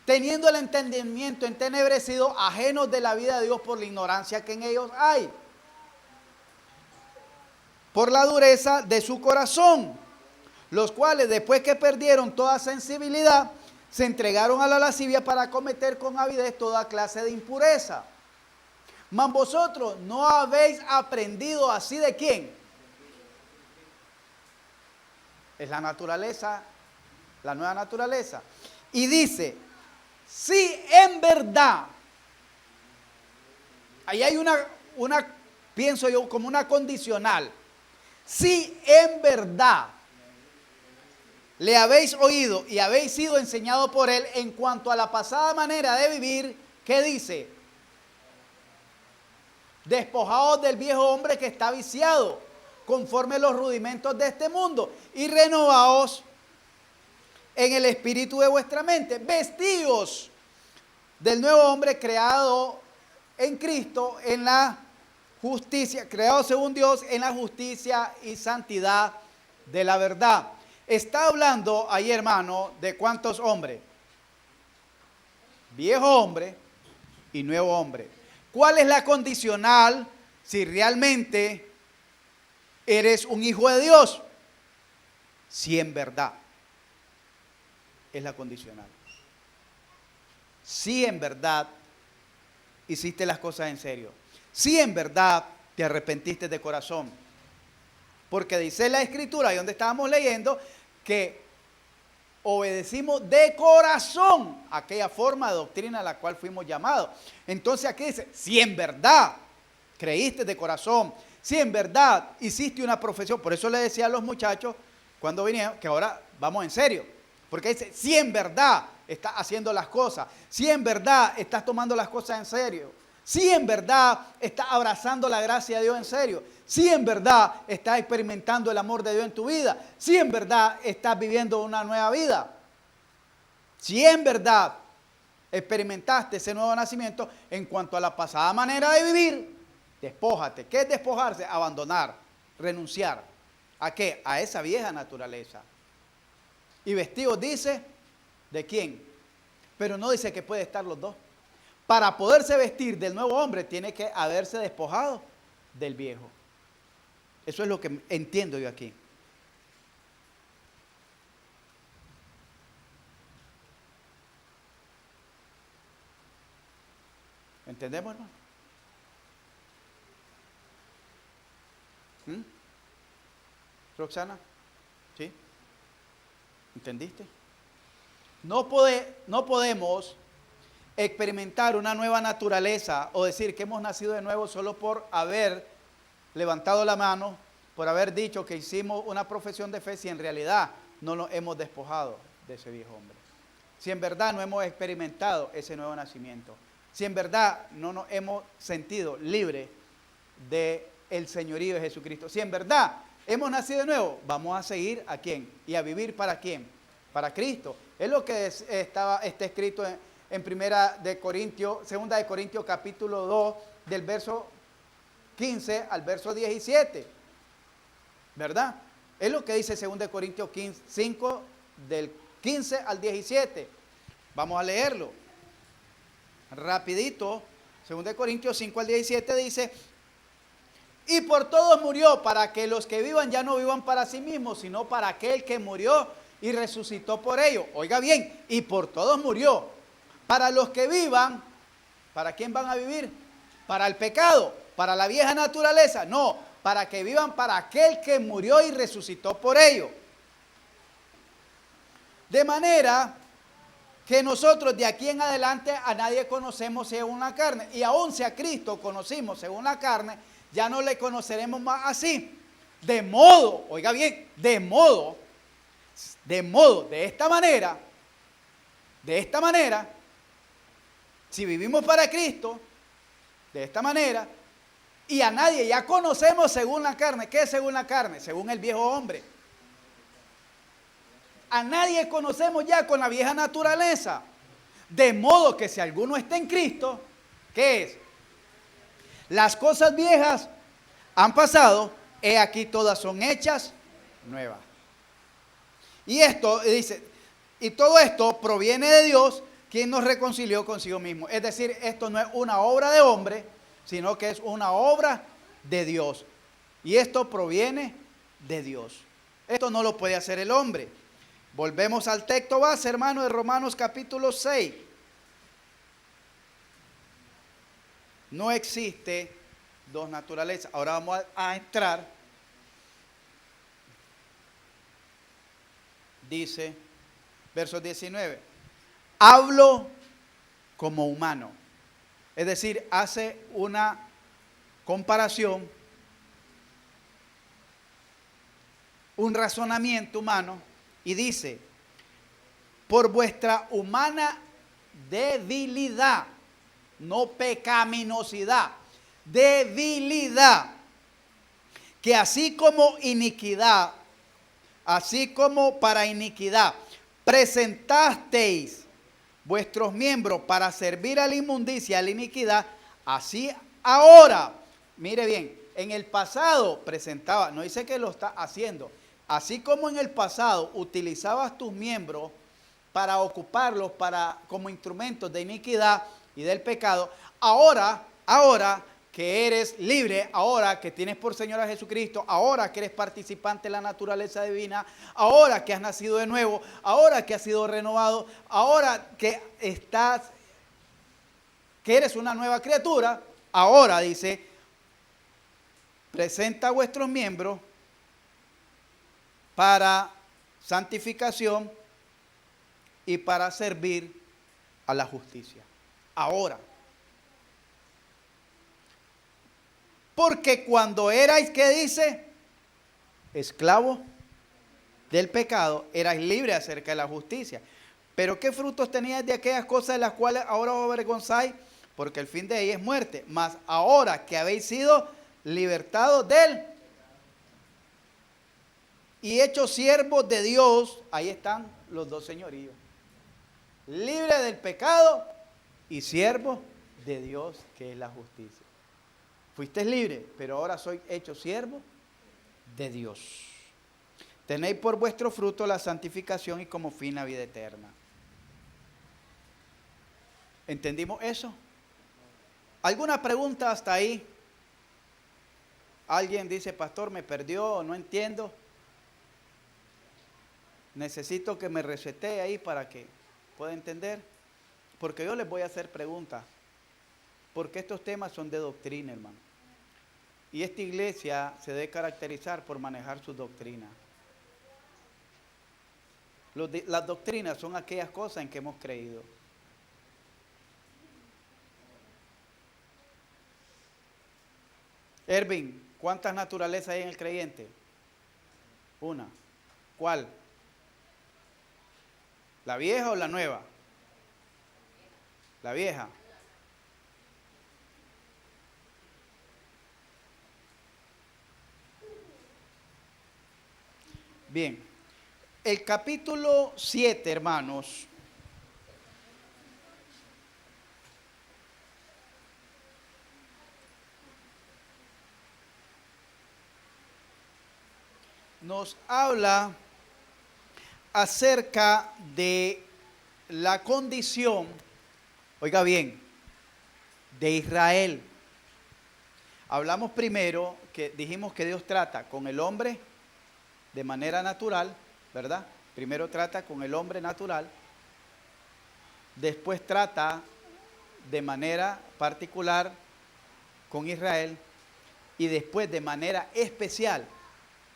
teniendo el entendimiento entenebrecido, ajenos de la vida de Dios por la ignorancia que en ellos hay, por la dureza de su corazón, los cuales después que perdieron toda sensibilidad, se entregaron a la lascivia para cometer con avidez toda clase de impureza. Mas vosotros no habéis aprendido así de quién. Es la naturaleza, la nueva naturaleza. Y dice, si en verdad, ahí hay una, pienso yo, como una condicional. Si en verdad le habéis oído y habéis sido enseñado por él en cuanto a la pasada manera de vivir, ¿qué dice? Despojaos del viejo hombre que está viciado, conforme a los rudimentos de este mundo, y renovaos en el espíritu de vuestra mente. Vestíos del nuevo hombre creado en Cristo, en la justicia, creado según Dios, en la justicia y santidad de la verdad. Está hablando ahí, hermano, de cuántos hombres. Viejo hombre y nuevo hombre. ¿Cuál es la condicional si realmente eres un hijo de Dios? Si en verdad es la condicional. Si en verdad hiciste las cosas en serio. Si en verdad te arrepentiste de corazón. Porque dice la Escritura, ahí donde estábamos leyendo, que obedecimos de corazón aquella forma de doctrina a la cual fuimos llamados. Entonces aquí dice, si en verdad creíste de corazón, si en verdad hiciste una profesión, por eso le decía a los muchachos cuando vinieron, que ahora vamos en serio. Porque dice, si en verdad estás haciendo las cosas, si en verdad estás tomando las cosas en serio, si en verdad estás abrazando la gracia de Dios en serio, si en verdad estás experimentando el amor de Dios en tu vida, si en verdad estás viviendo una nueva vida, si en verdad experimentaste ese nuevo nacimiento en cuanto a la pasada manera de vivir, despójate. ¿Qué es despojarse? Abandonar, renunciar. ¿A qué? A esa vieja naturaleza. Y vestidos dice, ¿de quién? Pero no dice que puede estar los dos. Para poderse vestir del nuevo hombre, tiene que haberse despojado del viejo. Eso es lo que entiendo yo aquí. ¿Entendemos, hermano? Roxana, ¿sí? ¿Entendiste? No podemos experimentar una nueva naturaleza o decir que hemos nacido de nuevo solo por haber levantado la mano, por haber dicho que hicimos una profesión de fe, si en realidad no nos hemos despojado de ese viejo hombre. Si en verdad no hemos experimentado ese nuevo nacimiento. Si en verdad no nos hemos sentido libres del señorío de Jesucristo. Si en verdad hemos nacido de nuevo, vamos a seguir ¿a quién? ¿Y a vivir para quién? Para Cristo. Es lo que está escrito en segunda de Corintios capítulo 2, del verso 15 al verso 17. ¿Verdad? Es lo que dice segunda de Corintios 5, del 15 al 17. Vamos a leerlo. Rapidito. Segunda de Corintios 5 al 17 dice: y por todos murió, para que los que vivan ya no vivan para sí mismos, sino para aquel que murió y resucitó por ellos. Oiga bien, y por todos murió. Para los que vivan, ¿para quién van a vivir? ¿Para el pecado? ¿Para la vieja naturaleza? No, para que vivan para aquel que murió y resucitó por ellos. De manera que nosotros de aquí en adelante a nadie conocemos según la carne. Y aún si a Cristo conocimos según la carne, ya no le conoceremos más así. De modo, oiga bien, de esta manera, si vivimos para Cristo, de esta manera, y a nadie ya conocemos según la carne. ¿Qué es según la carne? Según el viejo hombre. A nadie conocemos ya con la vieja naturaleza. De modo que si alguno está en Cristo, ¿qué es? Las cosas viejas han pasado, he aquí todas son hechas nuevas. Y esto dice, y todo esto proviene de Dios, quien nos reconcilió consigo mismo. Es decir, esto no es una obra de hombre, sino que es una obra de Dios. Y esto proviene de Dios. Esto no lo puede hacer el hombre. Volvemos al texto base, hermano, de Romanos capítulo 6. No existe dos naturalezas. Ahora vamos a entrar. Dice, verso 19. Hablo como humano. Es decir, hace una comparación, un razonamiento humano y dice: por vuestra humana debilidad, no pecaminosidad, debilidad, que así como para iniquidad presentasteis vuestros miembros para servir a la inmundicia, a la iniquidad, así ahora, mire bien, en el pasado presentaba, no dice que lo está haciendo, así como en el pasado utilizabas tus miembros para ocuparlos como instrumentos de iniquidad y del pecado, ahora que eres libre, ahora que tienes por Señor a Jesucristo, ahora que eres participante de la naturaleza divina, ahora que has nacido de nuevo, ahora que has sido renovado, ahora que eres una nueva criatura, ahora dice, presenta vuestros miembros para santificación y para servir a la justicia. Ahora. Porque cuando erais, ¿qué dice? Esclavo del pecado, erais libres acerca de la justicia. Pero ¿qué frutos teníais de aquellas cosas de las cuales ahora os avergonzáis? Porque el fin de ellas es muerte. Mas ahora que habéis sido libertados del y hechos siervos de Dios, ahí están los dos señoríos. Libre del pecado y siervo de Dios, que es la justicia. Fuiste libre, pero ahora soy hecho siervo de Dios. Tenéis por vuestro fruto la santificación y como fin la vida eterna. ¿Entendimos eso? ¿Alguna pregunta hasta ahí? Alguien dice, pastor, me perdió, no entiendo. Necesito que me recete ahí para que pueda entender. Porque yo les voy a hacer preguntas. Porque estos temas son de doctrina, hermano. Y esta iglesia se debe caracterizar por manejar su doctrina. Las doctrinas son aquellas cosas en que hemos creído. Ervin, ¿cuántas naturalezas hay en el creyente? Una. ¿Cuál? ¿La vieja o la nueva? La vieja. Bien. El capítulo 7, hermanos, nos habla acerca de la condición, oiga bien, de Israel. Hablamos primero que dijimos que Dios trata con el hombre de manera natural, ¿verdad? Primero trata con el hombre natural, después trata de manera particular con Israel y después de manera especial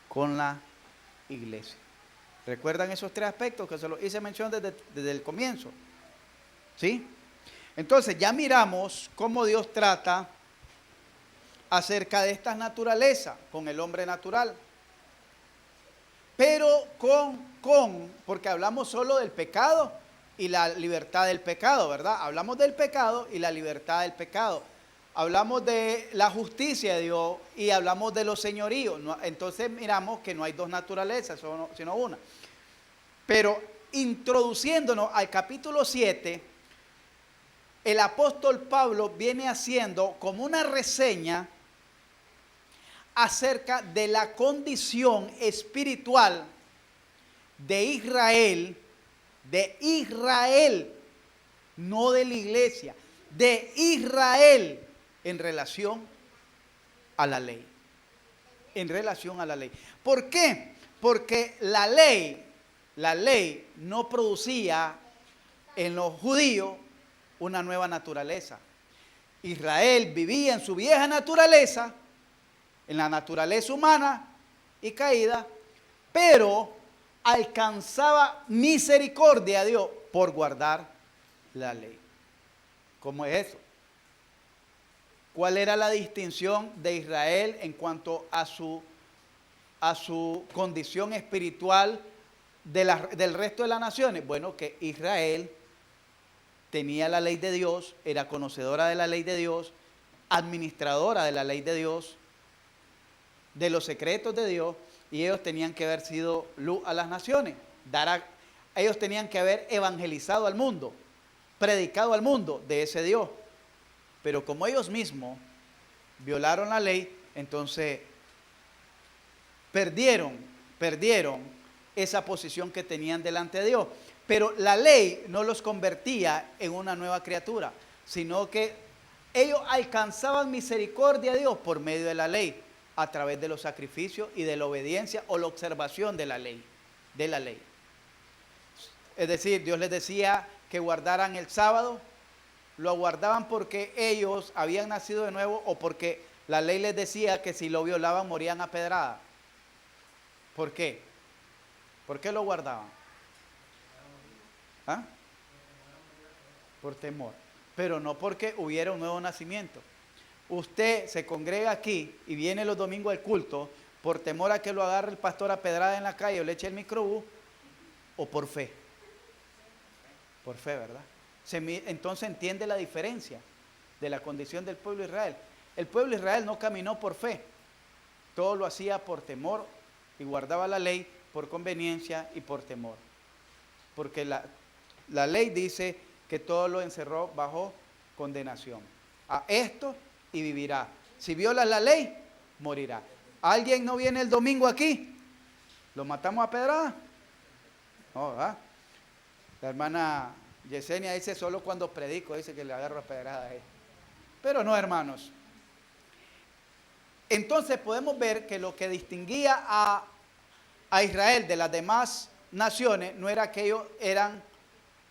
con la iglesia. ¿Recuerdan esos tres aspectos que se los hice mención desde el comienzo? ¿Sí? Entonces ya miramos cómo Dios trata acerca de estas naturalezas con el hombre natural. Pero porque hablamos solo del pecado y la libertad del pecado, ¿verdad? Hablamos del pecado y la libertad del pecado. Hablamos de la justicia de Dios y hablamos de los señoríos. Entonces miramos que no hay dos naturalezas, sino una. Pero introduciéndonos al capítulo 7, el apóstol Pablo viene haciendo como una reseña acerca de la condición espiritual de Israel, no de la iglesia, de Israel en relación a la ley. En relación a la ley. ¿Por qué? Porque la ley no producía en los judíos una nueva naturaleza. Israel vivía en su vieja naturaleza, en la naturaleza humana y caída, pero alcanzaba misericordia a Dios por guardar la ley. ¿Cómo es eso? ¿Cuál era la distinción de Israel en cuanto a su condición espiritual del resto de las naciones? Bueno, que Israel tenía la ley de Dios, era conocedora de la ley de Dios, administradora de la ley de Dios, de los secretos de Dios, y ellos tenían que haber sido luz a las naciones. Ellos tenían que haber evangelizado al mundo, predicado al mundo de ese Dios. Pero como ellos mismos violaron la ley, entonces perdieron esa posición que tenían delante de Dios. Pero la ley no los convertía en una nueva criatura, sino que ellos alcanzaban misericordia de Dios por medio de la ley, a través de los sacrificios y de la obediencia o la observación de la ley. Es decir, Dios les decía que guardaran el sábado, lo guardaban porque ellos habían nacido de nuevo o porque la ley les decía que si lo violaban morían a pedrada. ¿Por qué? ¿Por qué lo guardaban? ¿Ah? Por temor, pero no porque hubiera un nuevo nacimiento. Usted se congrega aquí y viene los domingos al culto ¿Por temor a que lo agarre el pastor a pedrada en la calle o le eche el microbús? ¿O por fe? Por fe, ¿verdad? Entonces entiende la diferencia de la condición del pueblo de Israel. El pueblo de Israel no caminó por fe, todo lo hacía por temor y guardaba la ley por conveniencia y por temor. Porque la ley dice que todo lo encerró bajo condenación. A esto y vivirá. Si violas la ley, morirá. ¿Alguien no viene el domingo aquí? ¿Lo matamos a pedrada? No, ¿verdad? La hermana Yesenia dice solo cuando predico, dice que le agarro a pedrada a ella. Pero no, hermanos. Entonces podemos ver que lo que distinguía a Israel de las demás naciones no era que ellos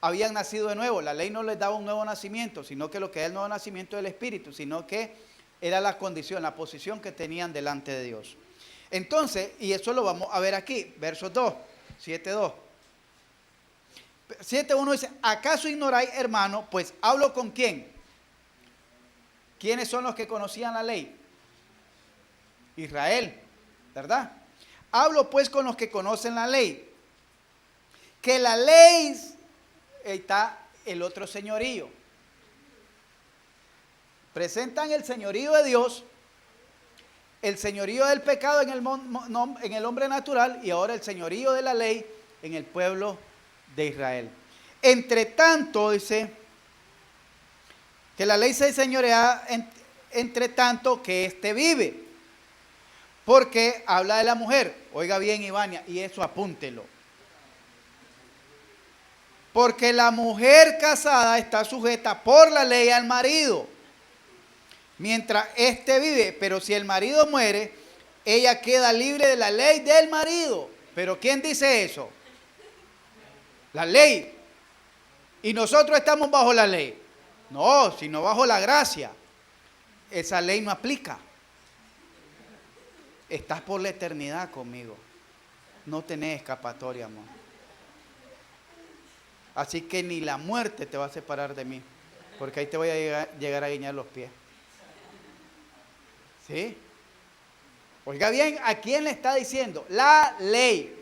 habían nacido de nuevo. La ley no les daba un nuevo nacimiento, sino que lo que era el nuevo nacimiento del Espíritu, sino que era la condición, la posición que tenían delante de Dios. Entonces, y eso lo vamos a ver aquí, versos 2, 7:2. 7:1 dice, ¿acaso ignoráis, hermano? Pues hablo con quién. ¿Quiénes son los que conocían la ley? Israel, ¿verdad? Hablo pues con los que conocen la ley. Que la ley, está el otro señorío. Presentan el señorío de Dios, el señorío del pecado en el hombre natural y ahora el señorío de la ley en el pueblo de Israel. Entre tanto, dice, que la ley se señorea entre tanto que éste vive. Porque habla de la mujer. Oiga bien, Ivania, y eso apúntelo. Porque la mujer casada está sujeta por la ley al marido, mientras éste vive. Pero si el marido muere, ella queda libre de la ley del marido. ¿Pero quién dice eso? La ley. Y nosotros estamos bajo la ley. No, sino bajo la gracia. Esa ley no aplica. Estás por la eternidad conmigo. No tenés escapatoria, amor. Así que ni la muerte te va a separar de mí. Porque ahí te voy a llegar a guiñar los pies. ¿Sí? Oiga bien, ¿a quién le está diciendo? La ley.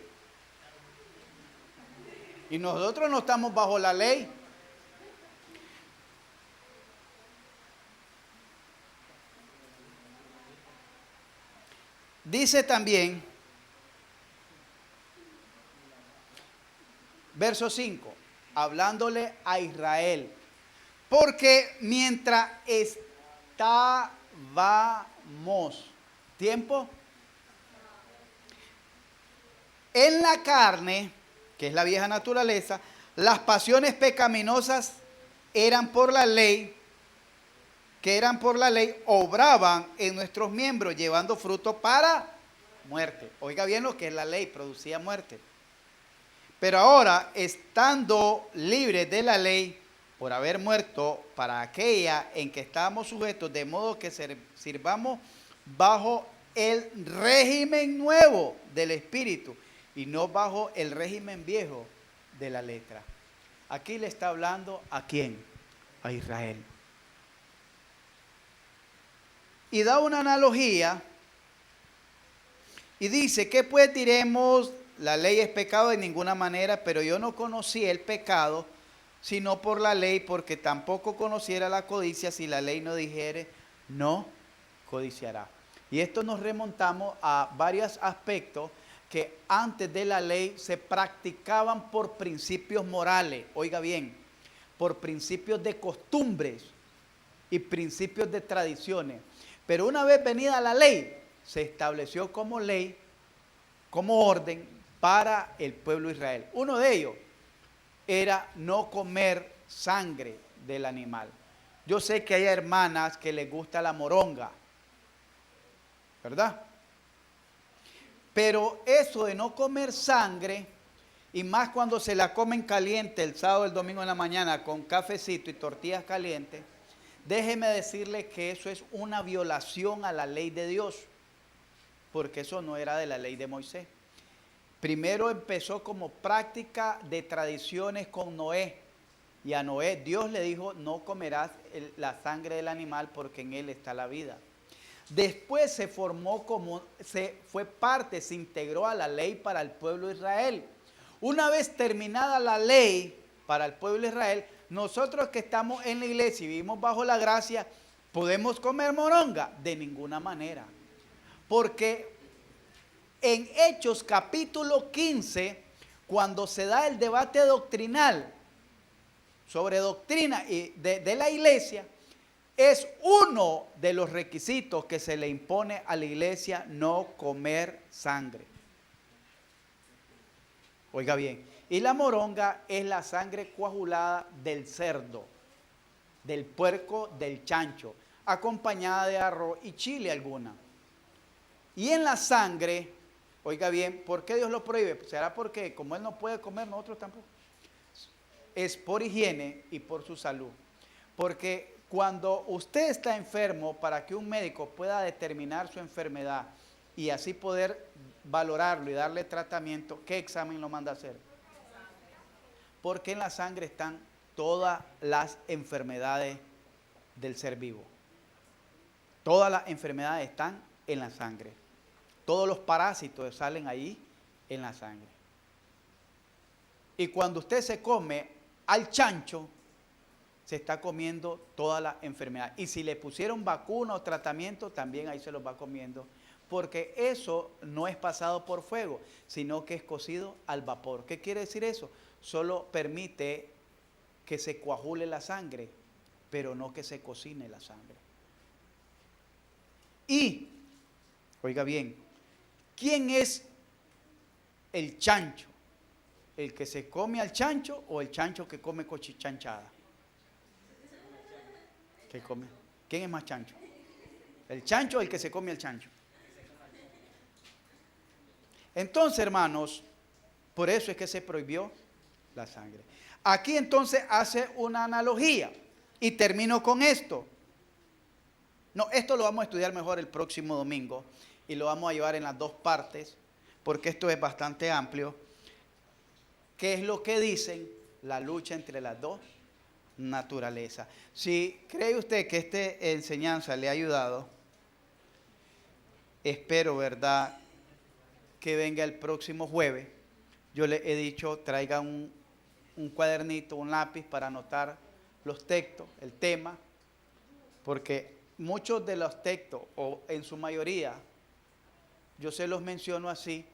Y nosotros no estamos bajo la ley. Dice también, verso 5, hablándole a Israel, porque mientras estábamos, tiempo, en la carne, que es la vieja naturaleza, las pasiones pecaminosas eran por la ley, obraban en nuestros miembros, llevando fruto para muerte. Oiga bien lo que es la ley, producía muerte. Pero ahora, estando libres de la ley, por haber muerto para aquella en que estábamos sujetos, de modo que sirvamos bajo el régimen nuevo del Espíritu y no bajo el régimen viejo de la letra. Aquí le está hablando ¿a quién? A Israel. Y da una analogía y dice, ¿qué pues diremos? La ley es pecado de ninguna manera, pero yo no conocí el pecado sino por la ley, porque tampoco conociera la codicia si la ley no dijere, no codiciará. Y esto nos remontamos a varios aspectos que antes de la ley se practicaban por principios morales, oiga bien, por principios de costumbres y principios de tradiciones. Pero una vez venida la ley, se estableció como ley, como orden para el pueblo de Israel. Uno de ellos era no comer sangre del animal. Yo sé que hay hermanas que les gusta la moronga, ¿verdad? Pero eso de no comer sangre, y más cuando se la comen caliente el sábado, el domingo en la mañana con cafecito y tortillas calientes, déjeme decirle que eso es una violación a la ley de Dios, porque eso no era de la ley de Moisés. Primero empezó como práctica de tradiciones con Noé, y a Noé Dios le dijo, no comerás la sangre del animal porque en él está la vida. Después se formó fue parte, se integró a la ley para el pueblo de Israel. Una vez terminada la ley para el pueblo de Israel, nosotros que estamos en la iglesia y vivimos bajo la gracia, ¿podemos comer moronga? De ninguna manera. Porque en Hechos capítulo 15, cuando se da el debate doctrinal sobre doctrina de la iglesia, es uno de los requisitos que se le impone a la iglesia no comer sangre. Oiga bien, y la moronga es la sangre coagulada del cerdo, del puerco, del chancho, acompañada de arroz y chile alguna. Y en la sangre, oiga bien, ¿por qué Dios lo prohíbe? ¿Será porque como Él no puede comer, nosotros tampoco? Es por higiene y por su salud. Porque cuando usted está enfermo, para que un médico pueda determinar su enfermedad y así poder valorarlo y darle tratamiento, ¿qué examen lo manda a hacer? Porque en la sangre están todas las enfermedades del ser vivo. Todas las enfermedades están en la sangre. Todos los parásitos salen ahí en la sangre. Y cuando usted se come al chancho, se está comiendo toda la enfermedad. Y si le pusieron vacuna o tratamiento, también ahí se los va comiendo. Porque eso no es pasado por fuego, sino que es cocido al vapor. ¿Qué quiere decir eso? Solo permite que se coagule la sangre, pero no que se cocine la sangre. Y, oiga bien, ¿quién es el chancho? ¿El que se come al chancho o el chancho que come cochichanchada? ¿Qué come? ¿Quién es más chancho? ¿El chancho o el que se come al chancho? Entonces, hermanos, por eso es que se prohibió la sangre. Aquí entonces hace una analogía y termino con esto. No, esto lo vamos a estudiar mejor el próximo domingo y lo vamos a llevar en las dos partes porque esto es bastante amplio. ¿Qué es lo que dicen? La lucha entre las dos naturalezas. Si cree usted que esta enseñanza le ha ayudado, espero, ¿verdad?, que venga el próximo jueves. Yo le he dicho, traiga un cuadernito, un lápiz para anotar los textos, el tema, porque muchos de los textos, o en su mayoría, yo se los menciono así,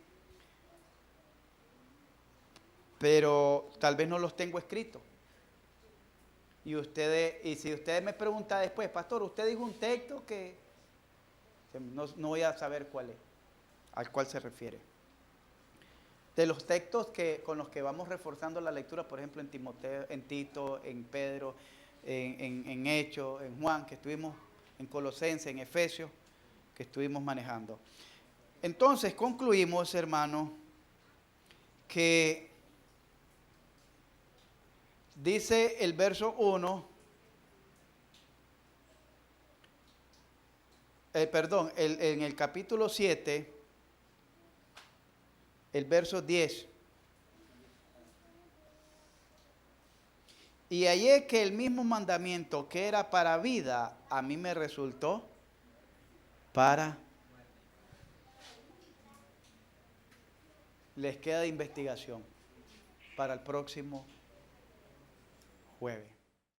pero tal vez no los tengo escritos. Y si ustedes me preguntan después, pastor, usted dijo un texto que no voy a saber cuál es, al cual se refiere. De los textos con los que vamos reforzando la lectura, por ejemplo, en Timoteo, en Tito, en Pedro, en Hechos, en Juan, que estuvimos en Colosenses, en Efesios, que estuvimos manejando. Entonces concluimos, hermano, que dice el verso 1, en el capítulo 7, el verso 10. Y hallé que el mismo mandamiento que era para vida, a mí me resultó para... Les queda de investigación para el próximo jueves.